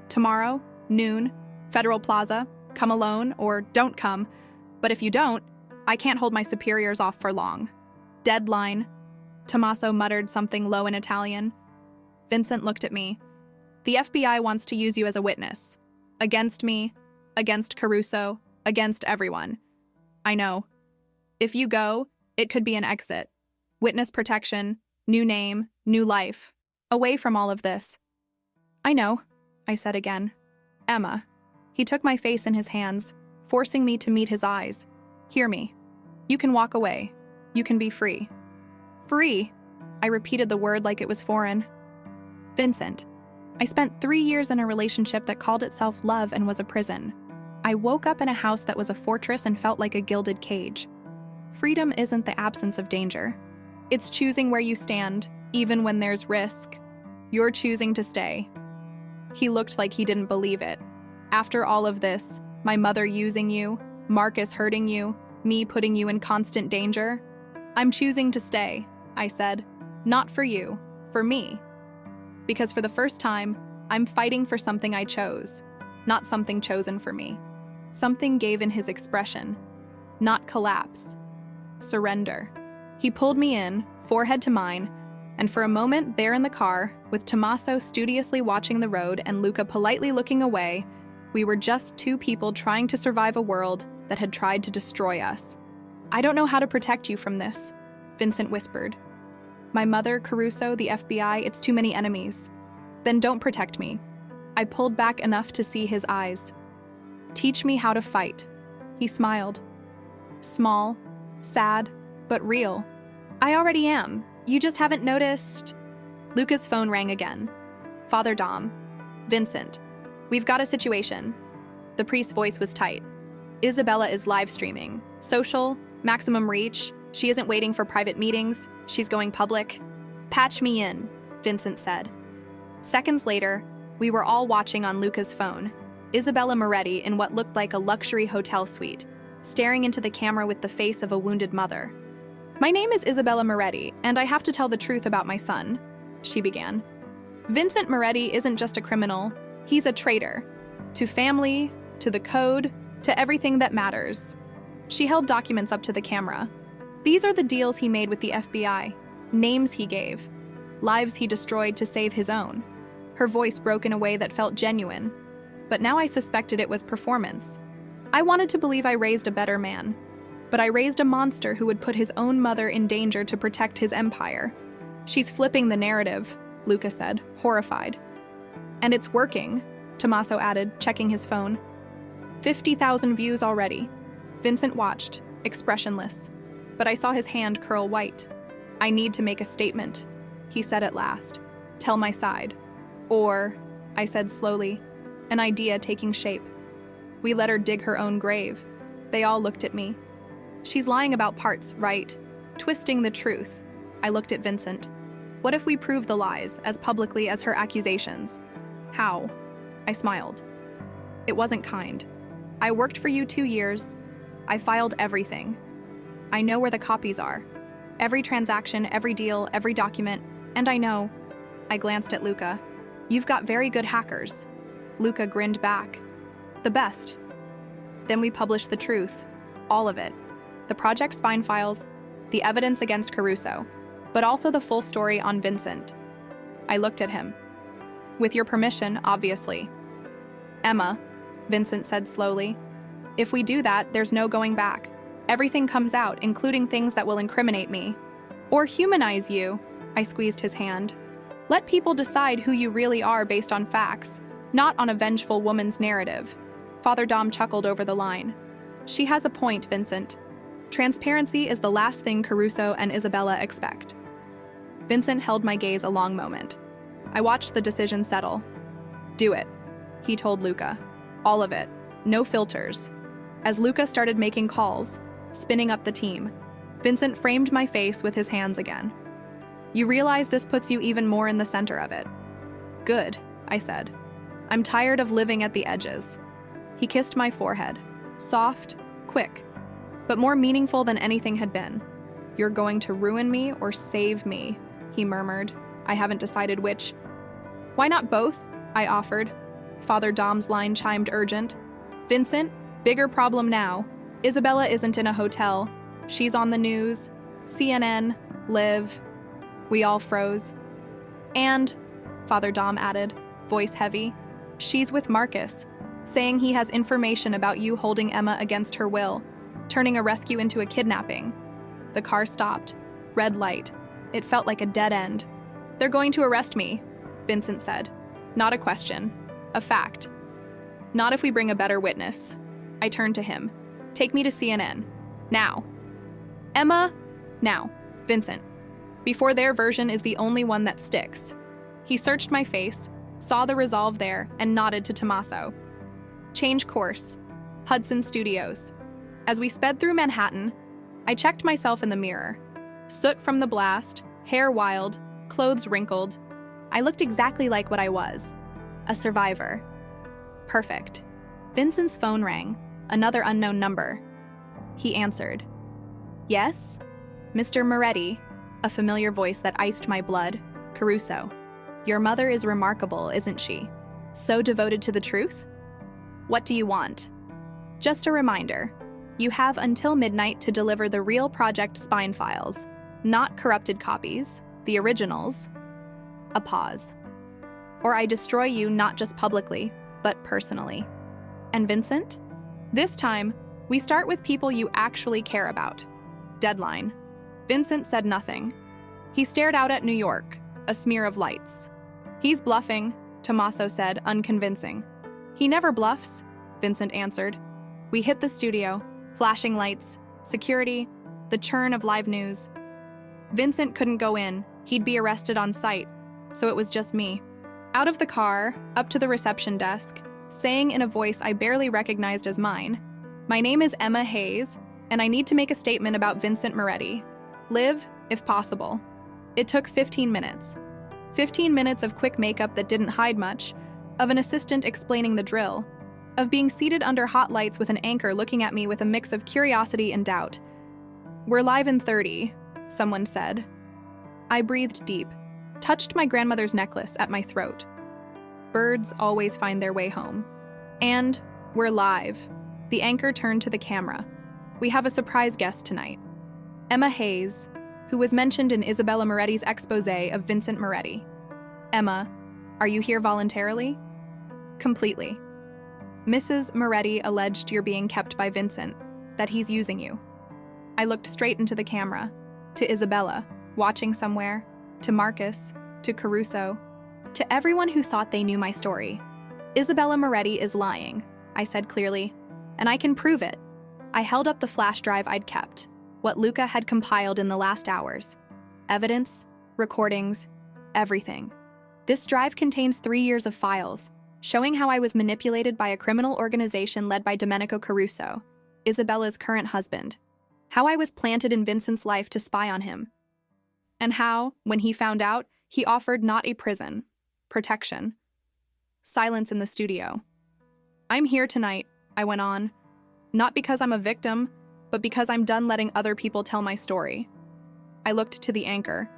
Tomorrow, noon, Federal Plaza, come alone or don't come, but if you don't, I can't hold my superiors off for long. Deadline. Tommaso muttered something low in Italian. Vincent looked at me. The FBI wants to use you as a witness. Against me, against Caruso, against everyone. I know. If you go, it could be an exit. Witness protection, new name, new life. Away from all of this. I know, I said again. Emma. He took my face in his hands, forcing me to meet his eyes. Hear me. You can walk away. You can be free. Free. I repeated the word like it was foreign. Vincent. I spent 3 years in a relationship that called itself love and was a prison. I woke up in a house that was a fortress and felt like a gilded cage. Freedom isn't the absence of danger. It's choosing where you stand, even when there's risk. You're choosing to stay. He looked like he didn't believe it. After all of this, my mother using you, Marcus hurting you, me putting you in constant danger. I'm choosing to stay, I said. Not for you, for me. Because for the first time, I'm fighting for something I chose, not something chosen for me. Something gave in his expression. Not collapse. Surrender. He pulled me in, forehead to mine, and for a moment there in the car, with Tommaso studiously watching the road and Luca politely looking away, we were just two people trying to survive a world that had tried to destroy us. I don't know how to protect you from this, Vincent whispered. My mother, Caruso, the FBI, it's too many enemies. Then don't protect me. I pulled back enough to see his eyes. Teach me how to fight. He smiled. Small, sad, but real. I already am. You just haven't noticed. Luca's phone rang again. Father Dom. Vincent. We've got a situation. The priest's voice was tight. Isabella is live streaming. Social, maximum reach. She isn't waiting for private meetings. She's going public. Patch me in, Vincent said. Seconds later, we were all watching on Luca's phone. Isabella Moretti in what looked like a luxury hotel suite, staring into the camera with the face of a wounded mother. My name is Isabella Moretti, and I have to tell the truth about my son, she began. Vincent Moretti isn't just a criminal. He's a traitor. To family, to the code, to everything that matters. She held documents up to the camera. These are the deals he made with the FBI, names he gave, lives he destroyed to save his own. Her voice broke in a way that felt genuine, but now I suspected it was performance. I wanted to believe I raised a better man, but I raised a monster who would put his own mother in danger to protect his empire. She's flipping the narrative, Luca said, horrified. And it's working, Tommaso added, checking his phone. 50,000 views already. Vincent watched, expressionless, but I saw his hand curl white. I need to make a statement, he said at last. Tell my side. Or, I said slowly, an idea taking shape. We let her dig her own grave. They all looked at me. She's lying about parts, right? Twisting the truth. I looked at Vincent. What if we prove the lies as publicly as her accusations? How? I smiled. It wasn't kind. I worked for you 2 years. I filed everything. I know where the copies are. Every transaction, every deal, every document. And I know. I glanced at Luca. You've got very good hackers. Luca grinned back. The best. Then we published the truth. All of it. The project spine files, the evidence against Caruso, but also the full story on Vincent. I looked at him. With your permission, obviously. Emma, Vincent said slowly, if we do that, there's no going back. Everything comes out, including things that will incriminate me. Or humanize you, I squeezed his hand. Let people decide who you really are based on facts, not on a vengeful woman's narrative. Father Dom chuckled over the line. She has a point, Vincent. Transparency is the last thing Caruso and Isabella expect. Vincent held my gaze a long moment. I watched the decision settle. Do it, he told Luca. All of it. No filters. As Luca started making calls, spinning up the team, Vincent framed my face with his hands again. You realize this puts you even more in the center of it. Good, I said. I'm tired of living at the edges. He kissed my forehead. Soft, quick, but more meaningful than anything had been. You're going to ruin me or save me, he murmured. I haven't decided which. Why not both? I offered. Father Dom's line chimed urgent. Vincent, bigger problem now. Isabella isn't in a hotel. She's on the news. CNN, Liv. We all froze. And, Father Dom added, voice heavy, she's with Marcus, saying he has information about you holding Emma against her will, turning a rescue into a kidnapping. The car stopped. Red light. It felt like a dead end. They're going to arrest me, Vincent said. Not a question. A fact. Not if we bring a better witness. I turned to him. Take me to CNN. Now. Emma? Now. Vincent. Before their version is the only one that sticks. He searched my face, saw the resolve there, and nodded to Tommaso. Change course. Hudson Studios. As we sped through Manhattan, I checked myself in the mirror. Soot from the blast, hair wild, clothes wrinkled. I looked exactly like what I was. A survivor. Perfect. Vincent's phone rang. Another unknown number. He answered. Yes? Mr. Moretti, a familiar voice that iced my blood. Caruso. Your mother is remarkable, isn't she? So devoted to the truth? What do you want? Just a reminder. You have until midnight to deliver the real Project Spine files, not corrupted copies, the originals. A pause. Or I destroy you not just publicly, but personally. And Vincent? This time, we start with people you actually care about. Deadline. Vincent said nothing. He stared out at New York, a smear of lights. He's bluffing, Tommaso said, unconvincing. He never bluffs, Vincent answered. We hit the studio, flashing lights, security, the churn of live news. Vincent couldn't go in, he'd be arrested on sight, so it was just me. Out of the car, up to the reception desk, saying in a voice I barely recognized as mine, my name is Emma Hayes, and I need to make a statement about Vincent Moretti. Live, if possible. It took 15 minutes. 15 minutes of quick makeup that didn't hide much, of an assistant explaining the drill, of being seated under hot lights with an anchor looking at me with a mix of curiosity and doubt. We're live in 30, someone said. I breathed deep, touched my grandmother's necklace at my throat. Birds always find their way home. And we're live. The anchor turned to the camera. We have a surprise guest tonight. Emma Hayes, who was mentioned in Isabella Moretti's exposé of Vincent Moretti. Emma, are you here voluntarily? Completely. Mrs. Moretti alleged you're being kept by Vincent, that he's using you. I looked straight into the camera, to Isabella, watching somewhere, to Marcus, to Caruso, to everyone who thought they knew my story. Isabella Moretti is lying, I said clearly, and I can prove it. I held up the flash drive I'd kept, what Luca had compiled in the last hours. Evidence, recordings, everything. This drive contains 3 years of files, showing how I was manipulated by a criminal organization led by Domenico Caruso, Isabella's current husband, how I was planted in Vincent's life to spy on him, and how, when he found out, he offered not a prison, protection. Silence in the studio. I'm here tonight, I went on, not because I'm a victim, but because I'm done letting other people tell my story. I looked to the anchor.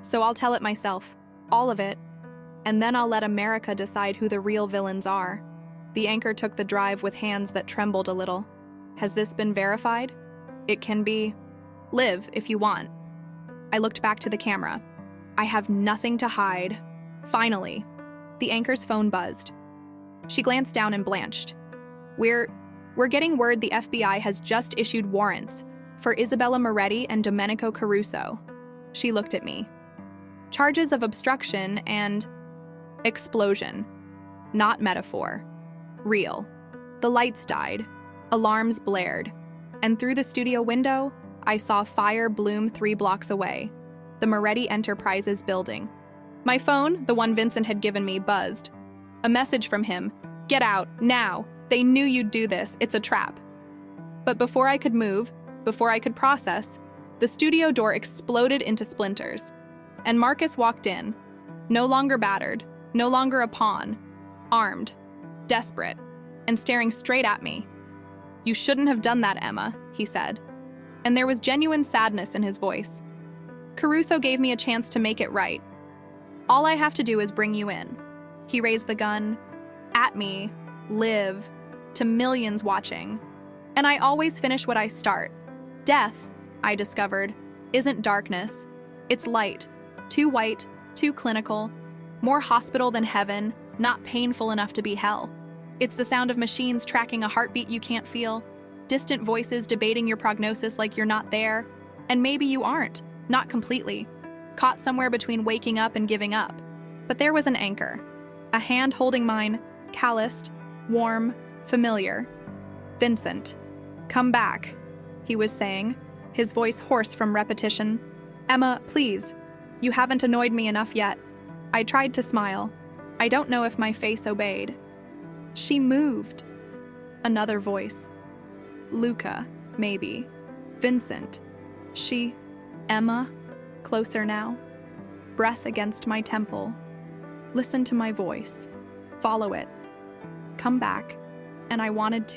So I'll tell it myself, all of it, and then I'll let America decide who the real villains are. The anchor took the drive with hands that trembled a little. Has this been verified? It can be. Live, if you want. I looked back to the camera. I have nothing to hide. Finally. The anchor's phone buzzed. She glanced down and blanched. We're getting word the FBI has just issued warrants for Isabella Moretti and Domenico Caruso. She looked at me. Charges of obstruction and explosion. Not metaphor. Real. The lights died. Alarms blared. And through the studio window, I saw fire bloom 3 blocks away. The Moretti Enterprises building. My phone, the one Vincent had given me, buzzed. A message from him. Get out, now. They knew you'd do this. It's a trap. But before I could move, before I could process, the studio door exploded into splinters. And Marcus walked in. No longer battered. No longer a pawn. Armed. Desperate. And staring straight at me. You shouldn't have done that, Emma, he said. And there was genuine sadness in his voice. Caruso gave me a chance to make it right. All I have to do is bring you in. He raised the gun. At me. Live. To millions watching. And I always finish what I start. Death, I discovered, isn't darkness. It's light. Too white, too clinical, more hospital than heaven, not painful enough to be hell. It's the sound of machines tracking a heartbeat you can't feel, distant voices debating your prognosis like you're not there, and maybe you aren't, not completely, caught somewhere between waking up and giving up. But there was an anchor, a hand holding mine, calloused, warm, familiar. "Vincent, come back," he was saying, his voice hoarse from repetition. "Emma, please. You haven't annoyed me enough yet." I tried to smile. I don't know if my face obeyed. "She moved." Another voice. "Luca, maybe. Vincent. She. Emma." Closer now. Breath against my temple. Listen to my voice. Follow it. Come back. And I wanted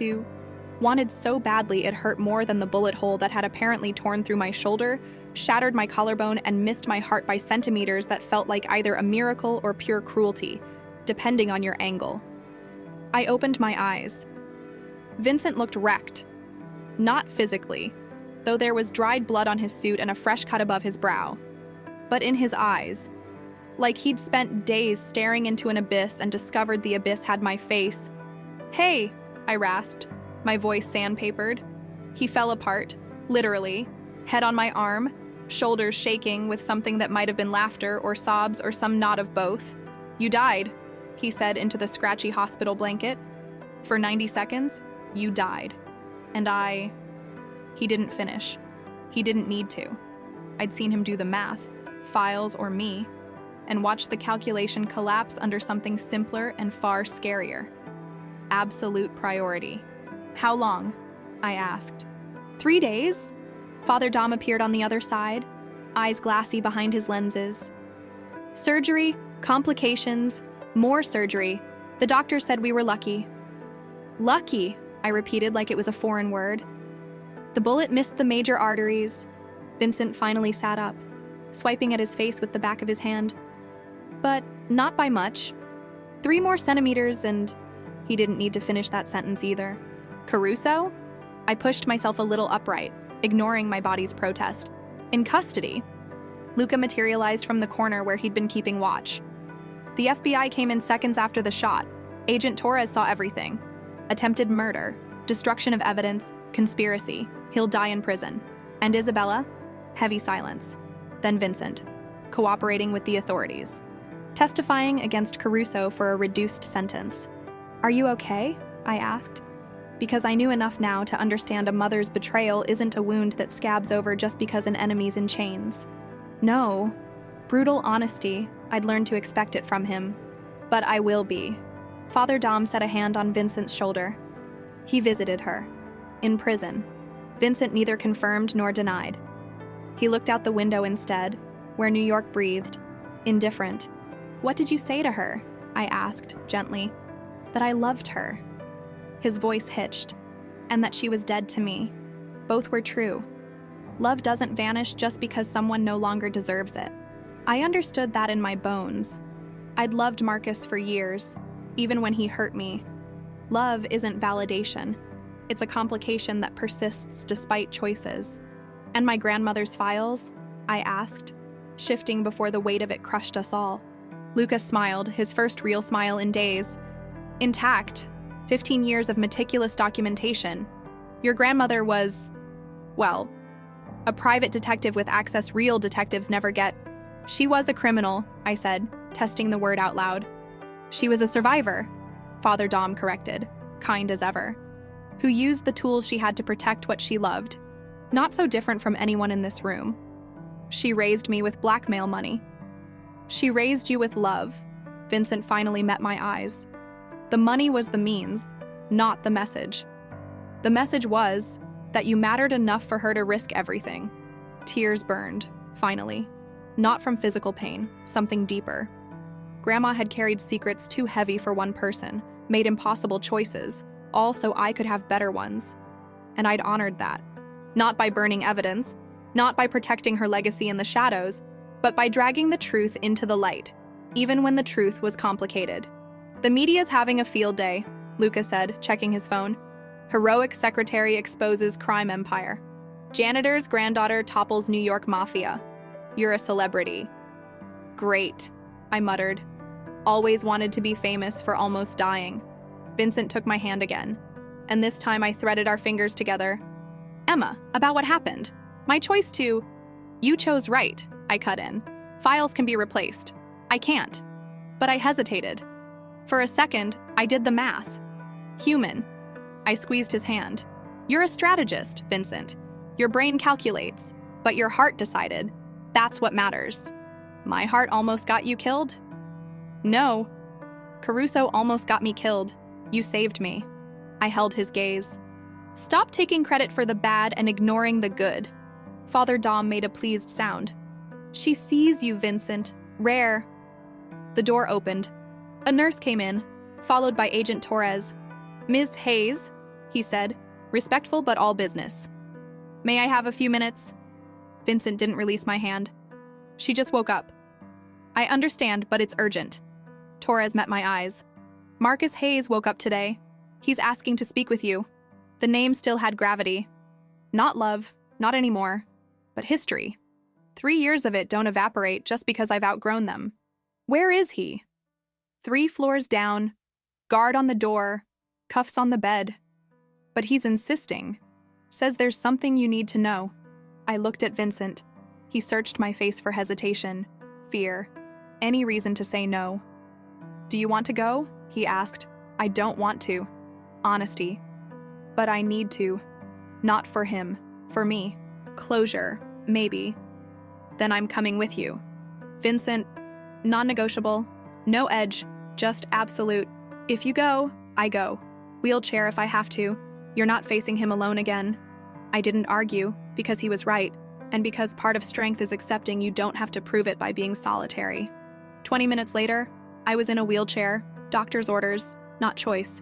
so badly it hurt more than the bullet hole that had apparently torn through my shoulder, shattered my collarbone, and missed my heart by centimeters that felt like either a miracle or pure cruelty, depending on your angle. I opened my eyes. Vincent looked wrecked. Not physically, though there was dried blood on his suit and a fresh cut above his brow, but in his eyes, like he'd spent days staring into an abyss and discovered the abyss had my face. "Hey," I rasped, my voice sandpapered. He fell apart, literally, head on my arm, shoulders shaking with something that might have been laughter or sobs or some knot of both. "You died," he said into the scratchy hospital blanket. "For 90 seconds, you died." And He didn't finish. He didn't need to. I'd seen him do the math, files or me, and watched the calculation collapse under something simpler and far scarier. Absolute priority. "How long?" I asked. 3 days? Father Dom appeared on the other side, eyes glassy behind his lenses. "Surgery, complications, more surgery. The doctor said we were lucky." "Lucky," I repeated like it was a foreign word. "The bullet missed the major arteries." Vincent finally sat up, swiping at his face with the back of his hand. "But not by much. 3 more centimeters and..." He didn't need to finish that sentence either. "Caruso?" I pushed myself a little upright, ignoring my body's protest. "In custody?" Luca materialized from the corner where he'd been keeping watch. "The FBI came in seconds after the shot. Agent Torres saw everything. Attempted murder, destruction of evidence, conspiracy. He'll die in prison." "And Isabella?" Heavy silence. Then Vincent, cooperating with the authorities. "Testifying against Caruso for a reduced sentence." "Are you okay?" I asked, because I knew enough now to understand a mother's betrayal isn't a wound that scabs over just because an enemy's in chains. No. Brutal honesty, I'd learned to expect it from him. "But I will be." Father Dom set a hand on Vincent's shoulder. "He visited her. In prison." Vincent neither confirmed nor denied. He looked out the window instead, where New York breathed, indifferent. "What did you say to her?" I asked, gently. "That I loved her." His voice hitched, and that she was dead to me. Both were true. Love doesn't vanish just because someone no longer deserves it. I understood that in my bones. I'd loved Marcus for years, even when he hurt me. Love isn't validation. It's a complication that persists despite choices. "And my grandmother's files?" I asked, shifting before the weight of it crushed us all. Lucas smiled, his first real smile in days. "Intact. 15 years of meticulous documentation. Your grandmother was, well, a private detective with access real detectives never get." "She was a criminal," I said, testing the word out loud. "She was a survivor," Father Dom corrected, kind as ever, "who used the tools she had to protect what she loved. Not so different from anyone in this room. She raised me with blackmail money." "She raised you with love." Vincent finally met my eyes. "The money was the means, not the message. The message was that you mattered enough for her to risk everything." Tears burned, finally. Not from physical pain, something deeper. Grandma had carried secrets too heavy for one person, made impossible choices, all so I could have better ones. And I'd honored that. Not by burning evidence, not by protecting her legacy in the shadows, but by dragging the truth into the light, even when the truth was complicated. "The media's having a field day," Luca said, checking his phone. "Heroic secretary exposes crime empire." Janitor's granddaughter topples New York Mafia. You're a celebrity. Great, I muttered. Always wanted to be famous for almost dying. Vincent took my hand again, and this time I threaded our fingers together. Emma, about what happened. My choice to... You chose right, I cut in. Files can be replaced. I can't. But I hesitated. For a second, I did the math. Human. I squeezed his hand. You're a strategist, Vincent. Your brain calculates, but your heart decided. That's what matters. My heart almost got you killed? No. Caruso almost got me killed. You saved me. I held his gaze. Stop taking credit for the bad and ignoring the good. Father Dom made a pleased sound. She sees you, Vincent. Rare. The door opened. A nurse came in, followed by Agent Torres. Ms. Hayes, he said, respectful but all business. May I have a few minutes? Vincent didn't release my hand. She just woke up. I understand, but it's urgent. Torres met my eyes. Marcus Hayes woke up today. He's asking to speak with you. The name still had gravity. Not love, not anymore, but history. 3 years of it don't evaporate just because I've outgrown them. Where is he? 3 floors down, guard on the door, cuffs on the bed. But he's insisting. Says there's something you need to know. I looked at Vincent. He searched my face for hesitation, fear, any reason to say no. Do you want to go? He asked. I don't want to. Honesty. But I need to. Not for him, for me. Closure, maybe. Then I'm coming with you. Vincent, non-negotiable, no edge, just absolute. If you go, I go. Wheelchair if I have to. You're not facing him alone again. I didn't argue, because he was right, and because part of strength is accepting you don't have to prove it by being solitary. 20 minutes later, I was in a wheelchair, doctor's orders, not choice,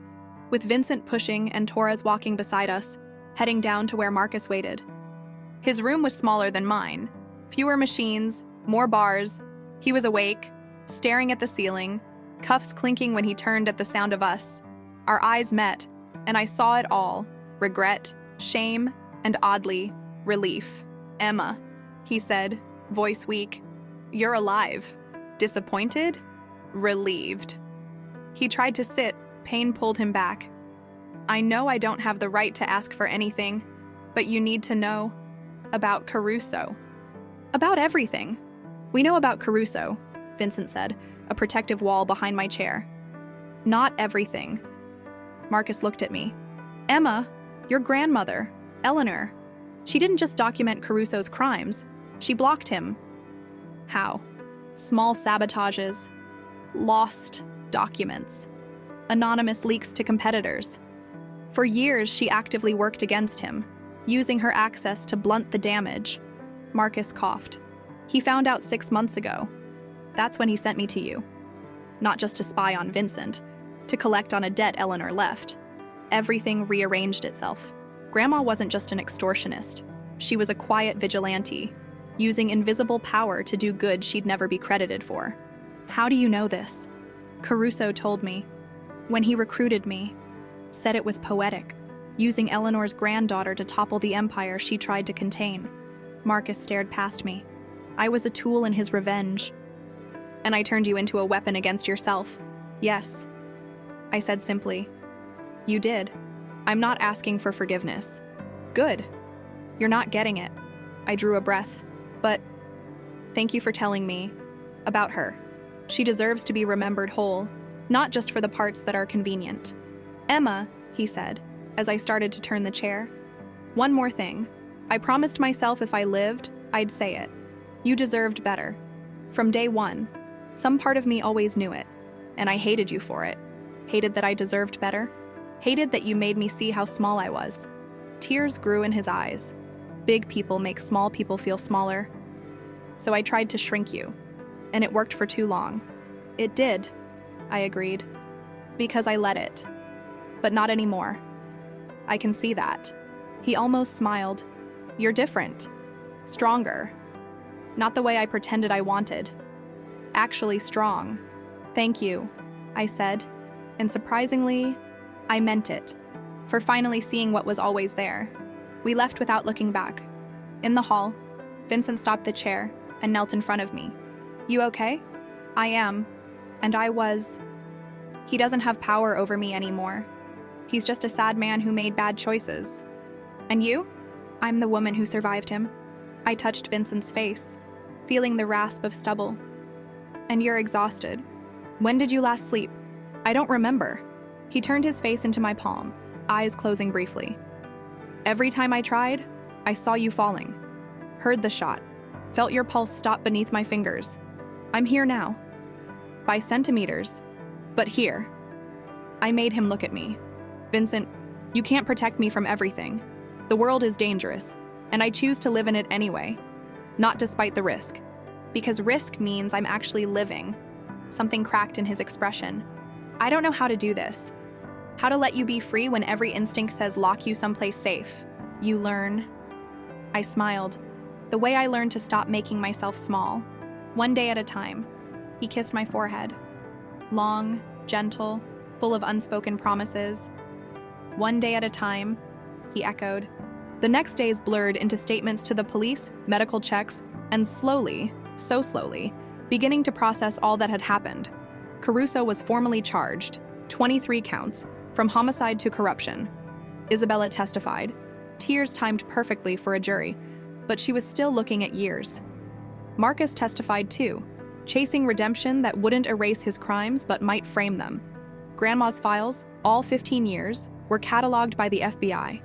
with Vincent pushing and Torres walking beside us, heading down to where Marcus waited. His room was smaller than mine. Fewer machines, more bars. He was awake, staring at the ceiling, cuffs clinking when he turned at the sound of us. Our eyes met, and I saw it all, regret, shame, and oddly, relief. Emma, he said, voice weak. You're alive. Disappointed? Relieved. He tried to sit, pain pulled him back. I know I don't have the right to ask for anything, but you need to know about Caruso. About everything. We know about Caruso, Vincent said, a protective wall behind my chair. Not everything. Marcus looked at me. Emma, your grandmother, Eleanor. She didn't just document Caruso's crimes. She blocked him. How? Small sabotages. Lost documents. Anonymous leaks to competitors. For years, she actively worked against him, using her access to blunt the damage. Marcus coughed. He found out 6 months ago. That's when he sent me to you. Not just to spy on Vincent, to collect on a debt Eleanor left. Everything rearranged itself. Grandma wasn't just an extortionist. She was a quiet vigilante, using invisible power to do good she'd never be credited for. How do you know this? Caruso told me. When he recruited me, said it was poetic, using Eleanor's granddaughter to topple the empire she tried to contain. Marcus stared past me. I was a tool in his revenge. And I turned you into a weapon against yourself. Yes. I said simply. You did. I'm not asking for forgiveness. Good. You're not getting it. I drew a breath. But thank you for telling me about her. She deserves to be remembered whole, not just for the parts that are convenient. Emma, he said, as I started to turn the chair. One more thing. I promised myself if I lived, I'd say it. You deserved better. From day one, some part of me always knew it, and I hated you for it. Hated that I deserved better. Hated that you made me see how small I was. Tears grew in his eyes. Big people make small people feel smaller. So I tried to shrink you, and it worked for too long. It did, I agreed, because I let it. But not anymore. I can see that. He almost smiled. You're different. Stronger. Not the way I pretended I wanted. Actually strong. Thank you, I said, and surprisingly, I meant it, for finally seeing what was always there. We left without looking back, In the hall, Vincent stopped the chair and knelt in front of me. You okay? I am. And I was. He doesn't have power over me anymore. He's just a sad man who made bad choices. And you? I'm the woman who survived him. I touched Vincent's face, feeling the rasp of stubble. And you're exhausted. When did you last sleep? I don't remember. He turned his face into my palm, eyes closing briefly. Every time I tried, I saw you falling. Heard the shot. Felt your pulse stop beneath my fingers. I'm here now. By centimeters. But here. I made him look at me. Vincent, you can't protect me from everything. The world is dangerous, and I choose to live in it anyway. Not despite the risk. Because risk means I'm actually living. Something cracked in his expression. I don't know how to do this. How to let you be free when every instinct says lock you someplace safe. You learn. I smiled. The way I learned to stop making myself small. One day at a time. He kissed my forehead. Long, gentle, full of unspoken promises. One day at a time, he echoed. The next days blurred into statements to the police, medical checks, and slowly, so slowly, beginning to process all that had happened. Caruso was formally charged, 23 counts, from homicide to corruption. Isabella testified, tears timed perfectly for a jury, but she was still looking at years. Marcus testified too, chasing redemption that wouldn't erase his crimes but might frame them. Grandma's files, all 15 years, were cataloged by the FBI.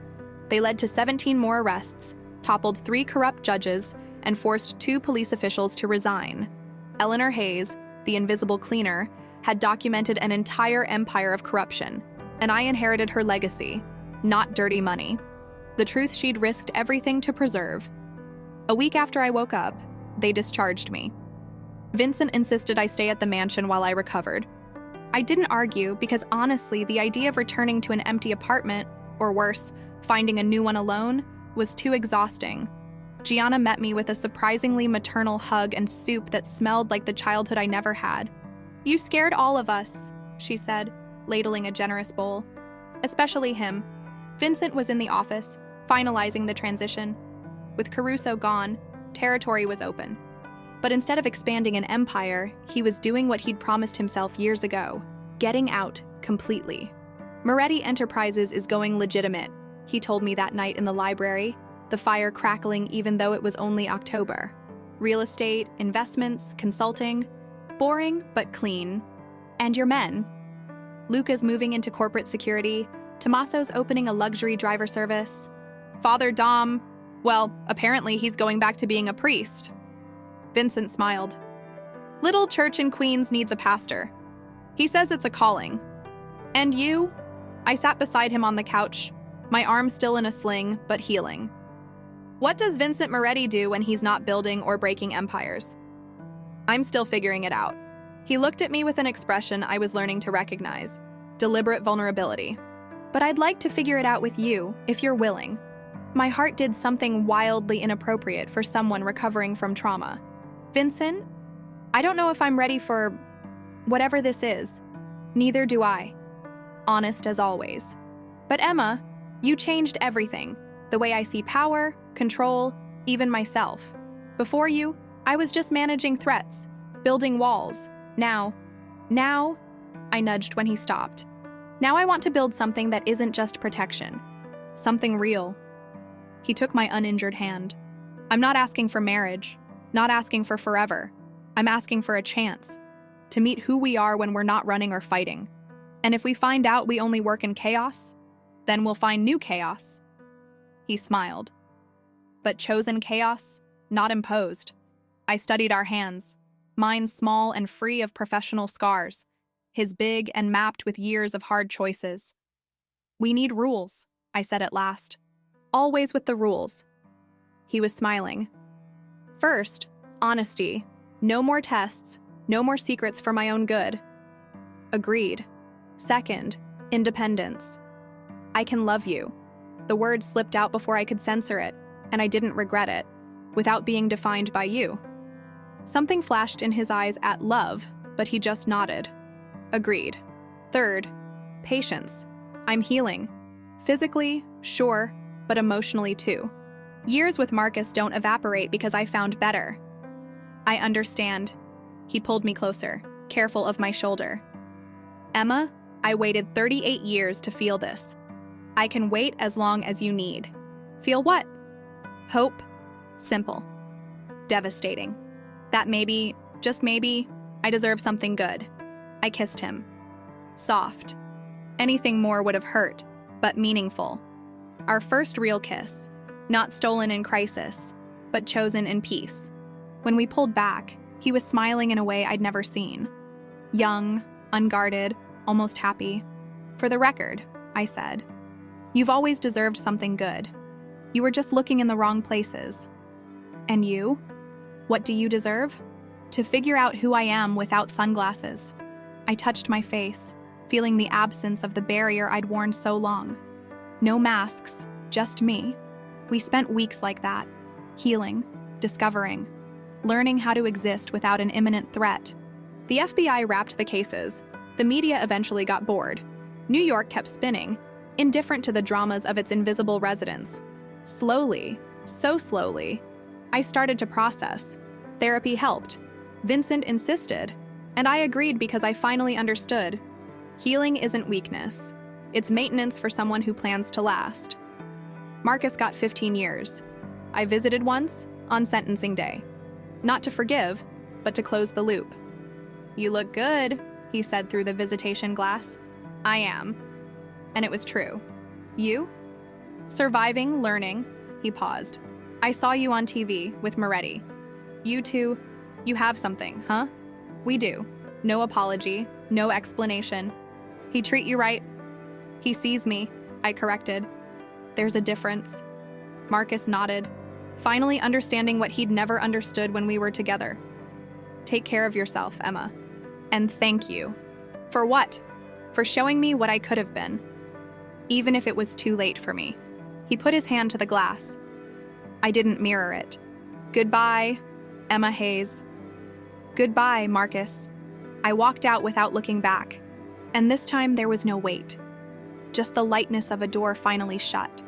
They led to 17 more arrests, toppled 3 corrupt judges, and forced 2 police officials to resign. Eleanor Hayes, the invisible cleaner, had documented an entire empire of corruption, and I inherited her legacy, not dirty money. The truth she'd risked everything to preserve. A week after I woke up, they discharged me. Vincent insisted I stay at the mansion while I recovered. I didn't argue because honestly, the idea of returning to an empty apartment, or worse, finding a new one alone, was too exhausting. Gianna met me with a surprisingly maternal hug and soup that smelled like the childhood I never had. You scared all of us, she said, ladling a generous bowl. Especially him. Vincent was in the office, finalizing the transition. With Caruso gone, territory was open. But instead of expanding an empire, he was doing what he'd promised himself years ago, getting out completely. Moretti Enterprises is going legitimate, he told me that night in the library, the fire crackling even though it was only October. Real estate, investments, consulting, boring but clean. And your men. Luca's moving into corporate security, Tommaso's opening a luxury driver service. Father Dom, well, apparently he's going back to being a priest. Vincent smiled. Little church in Queens needs a pastor. He says it's a calling. And you? I sat beside him on the couch, my arm still in a sling, but healing. What does Vincent Moretti do when he's not building or breaking empires? I'm still figuring it out. He looked at me with an expression I was learning to recognize, deliberate vulnerability. But I'd like to figure it out with you, if you're willing. My heart did something wildly inappropriate for someone recovering from trauma. Vincent, I don't know if I'm ready for whatever this is. Neither do I. Honest as always. But Emma, you changed everything. The way I see power, control, even myself. Before you, I was just managing threats, building walls. Now, I nudged when he stopped. Now I want to build something that isn't just protection. Something real. He took my uninjured hand. I'm not asking for marriage, not asking for forever. I'm asking for a chance to meet who we are when we're not running or fighting. And if we find out we only work in chaos, then we'll find new chaos. He smiled. But chosen chaos, not imposed. I studied our hands, mine small and free of professional scars, his big and mapped with years of hard choices. We need rules, I said at last. Always with the rules. He was smiling. First, honesty. No more tests, no more secrets for my own good. Agreed. Second, independence. I can love you. The word slipped out before I could censor it, and I didn't regret it, without being defined by you. Something flashed in his eyes at love, but he just nodded. Agreed. Third, patience. I'm healing. Physically, sure, but emotionally too. Years with Marcus don't evaporate because I found better. I understand. He pulled me closer, careful of my shoulder. Emma, I waited 38 years to feel this. I can wait as long as you need. Feel what? Hope. Simple. Devastating. That maybe, just maybe, I deserve something good. I kissed him. Soft. Anything more would have hurt, but meaningful. Our first real kiss. Not stolen in crisis, but chosen in peace. When we pulled back, he was smiling in a way I'd never seen. Young, unguarded, almost happy. For the record, I said, you've always deserved something good. You were just looking in the wrong places. And you? What do you deserve? To figure out who I am without sunglasses. I touched my face, feeling the absence of the barrier I'd worn so long. No masks, just me. We spent weeks like that, healing, discovering, learning how to exist without an imminent threat. The FBI wrapped the cases. The media eventually got bored. New York kept spinning, indifferent to the dramas of its invisible residents. Slowly, so slowly, I started to process. Therapy helped. Vincent insisted, and I agreed because I finally understood. Healing isn't weakness. It's maintenance for someone who plans to last. Marcus got 15 years. I visited once, on sentencing day. Not to forgive, but to close the loop. You look good, he said through the visitation glass. I am. And it was true. You? Surviving, learning. He paused. I saw you on TV with Moretti. You two, you have something, huh? We do. No apology, no explanation. He treat you right? He sees me, I corrected. There's a difference. Marcus nodded, finally understanding what he'd never understood when we were together. Take care of yourself, Emma. And thank you. For what? For showing me what I could have been. Even if it was too late for me. He put his hand to the glass. I didn't mirror it. Goodbye, Emma Hayes. Goodbye, Marcus. I walked out without looking back. And this time there was no wait. Just the lightness of a door finally shut.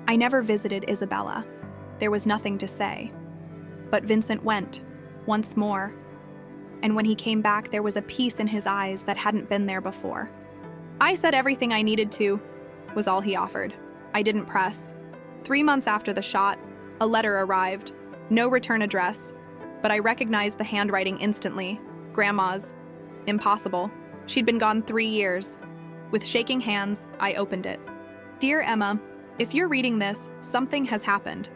I never visited Isabella. There was nothing to say. But Vincent went, once more. And when he came back, there was a peace in his eyes that hadn't been there before. I said everything I needed to, was all he offered. I didn't press. 3 months after the shot, a letter arrived. No return address. But I recognized the handwriting instantly. Grandma's. Impossible. She'd been gone 3 years. With shaking hands, I opened it. Dear Emma, if you're reading this, something has happened.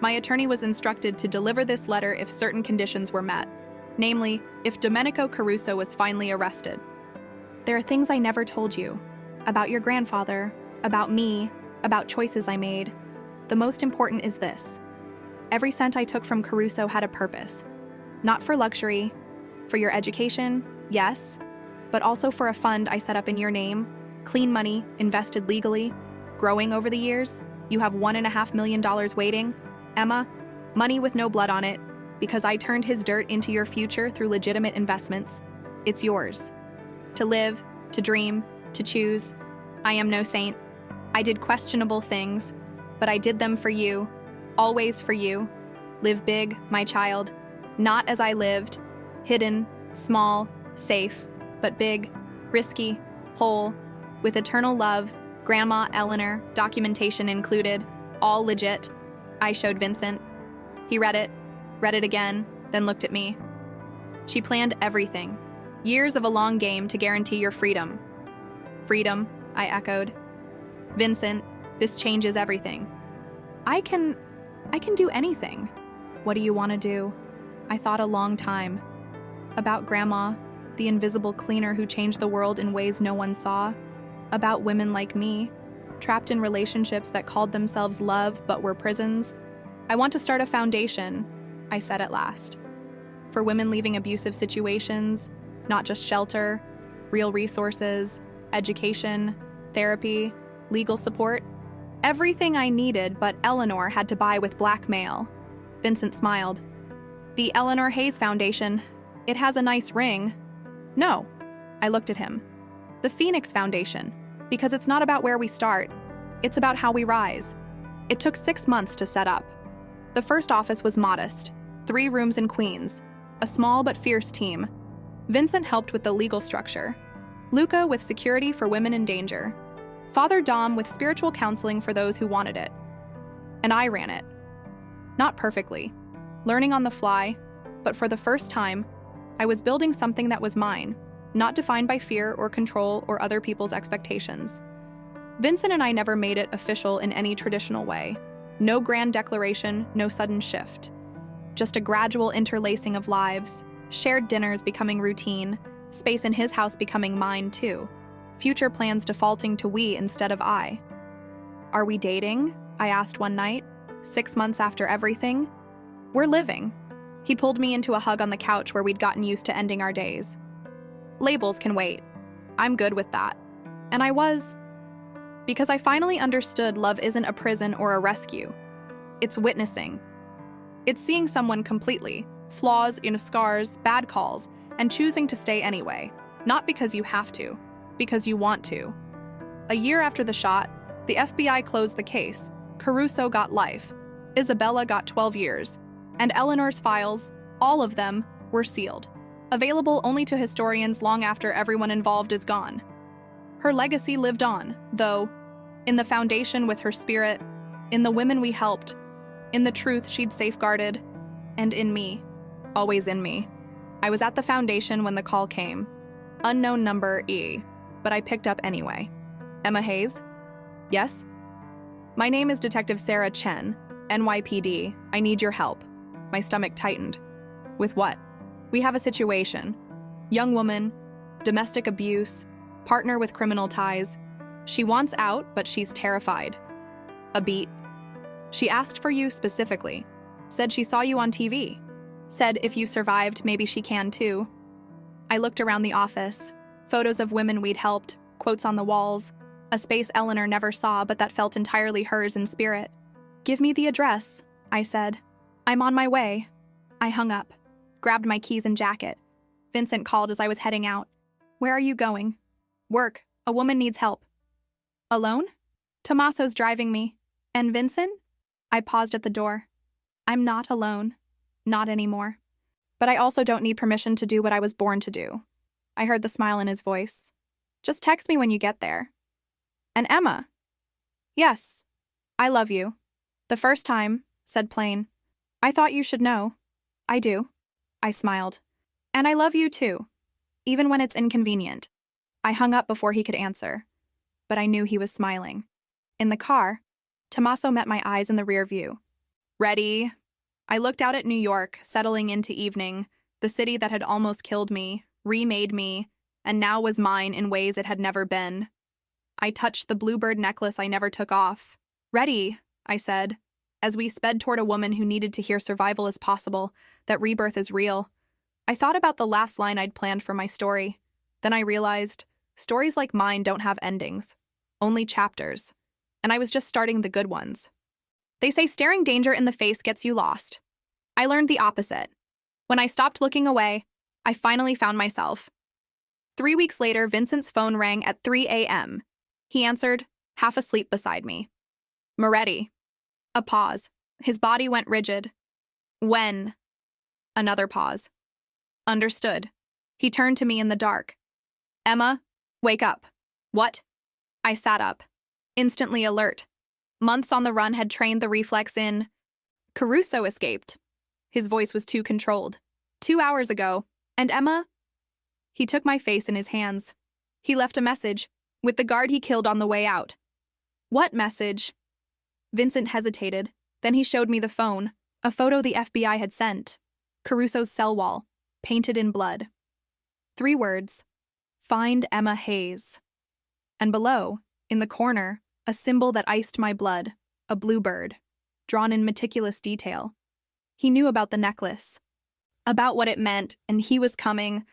My attorney was instructed to deliver this letter if certain conditions were met. Namely, if Domenico Caruso was finally arrested. There are things I never told you. About your grandfather, about me, about choices I made. The most important is this. Every cent I took from Caruso had a purpose. Not for luxury, for your education, yes, but also for a fund I set up in your name. Clean money, invested legally, growing over the years. You have $1.5 million waiting. Emma, money with no blood on it, because I turned his dirt into your future through legitimate investments. It's yours. To live, to dream, to choose. I am no saint. I did questionable things, but I did them for you, always for you. Live big, my child, not as I lived, hidden, small, safe, but big, risky, whole, with eternal love, Grandma Eleanor, documentation included, all legit. I showed Vincent. He read it again, then looked at me. She planned everything. Years of a long game to guarantee your freedom. Freedom, I echoed. Vincent, this changes everything. I can do anything. What do you want to do? I thought a long time. About Grandma, the invisible cleaner who changed the world in ways no one saw. About women like me, trapped in relationships that called themselves love but were prisons. I want to start a foundation, I said at last. For women leaving abusive situations, not just shelter, real resources, education, therapy, legal support. Everything I needed but Eleanor had to buy with blackmail. Vincent smiled. The Eleanor Hayes Foundation. It has a nice ring. No. I looked at him. The Phoenix Foundation. Because it's not about where we start. It's about how we rise. It took 6 months to set up. The first office was modest, 3 rooms in Queens, a small but fierce team. Vincent helped with the legal structure, Luca with security for women in danger, Father Dom with spiritual counseling for those who wanted it. And I ran it. Not perfectly, learning on the fly, but for the first time, I was building something that was mine, not defined by fear or control or other people's expectations. Vincent and I never made it official in any traditional way. No grand declaration, no sudden shift. Just a gradual interlacing of lives, shared dinners becoming routine, space in his house becoming mine too, future plans defaulting to we instead of I. Are we dating? I asked one night, 6 months after everything. We're living. He pulled me into a hug on the couch where we'd gotten used to ending our days. Labels can wait. I'm good with that. And I was. Because I finally understood love isn't a prison or a rescue. It's witnessing. It's seeing someone completely, flaws, scars, bad calls, and choosing to stay anyway. Not because you have to, because you want to. A year after the shot, the FBI closed the case. Caruso got life. Isabella got 12 years. And Eleanor's files, all of them, were sealed, available only to historians long after everyone involved is gone. Her legacy lived on, though, in the foundation with her spirit, in the women we helped, in the truth she'd safeguarded, and in me, always in me. I was at the foundation when the call came. Unknown number E, but I picked up anyway. Emma Hayes? Yes? My name is Detective Sarah Chen, NYPD. I need your help. My stomach tightened. With what? We have a situation. Young woman, domestic abuse, partner with criminal ties. She wants out, but she's terrified. A beat. She asked for you specifically. Said she saw you on TV. Said if you survived, maybe she can too. I looked around the office. Photos of women we'd helped, quotes on the walls, a space Eleanor never saw but that felt entirely hers in spirit. Give me the address, I said. I'm on my way. I hung up, grabbed my keys and jacket. Vincent called as I was heading out. Where are you going? Work. A woman needs help. Alone? Tommaso's driving me. And Vincent? I paused at the door. I'm not alone. Not anymore. But I also don't need permission to do what I was born to do. I heard the smile in his voice. Just text me when you get there. And Emma? Yes. I love you. The first time, said Plain. I thought you should know. I do. I smiled. And I love you too. Even when it's inconvenient. I hung up before he could answer. But I knew he was smiling. In the car, Tommaso met my eyes in the rear view. Ready? I looked out at New York, settling into evening, the city that had almost killed me, remade me, and now was mine in ways it had never been. I touched the bluebird necklace I never took off. Ready, I said, as we sped toward a woman who needed to hear survival is possible, that rebirth is real. I thought about the last line I'd planned for my story. Then I realized, stories like mine don't have endings, only chapters. And I was just starting the good ones. They say staring danger in the face gets you lost. I learned the opposite. When I stopped looking away, I finally found myself. 3 weeks later, Vincent's phone rang at 3 a.m. He answered, half asleep beside me. Moretti. A pause. His body went rigid. When? Another pause. Understood. He turned to me in the dark. Emma, wake up. What? I sat up, instantly alert. Months on the run had trained the reflex in. Caruso escaped. His voice was too controlled. 2 hours ago. And Emma? He took my face in his hands. He left a message, with the guard he killed on the way out. What message? Vincent hesitated. Then he showed me the phone, a photo the FBI had sent. Caruso's cell wall, painted in blood. 3 words. Find Emma Hayes. And below, in the corner, a symbol that iced my blood, a bluebird, drawn in meticulous detail. He knew about the necklace, about what it meant, and he was coming,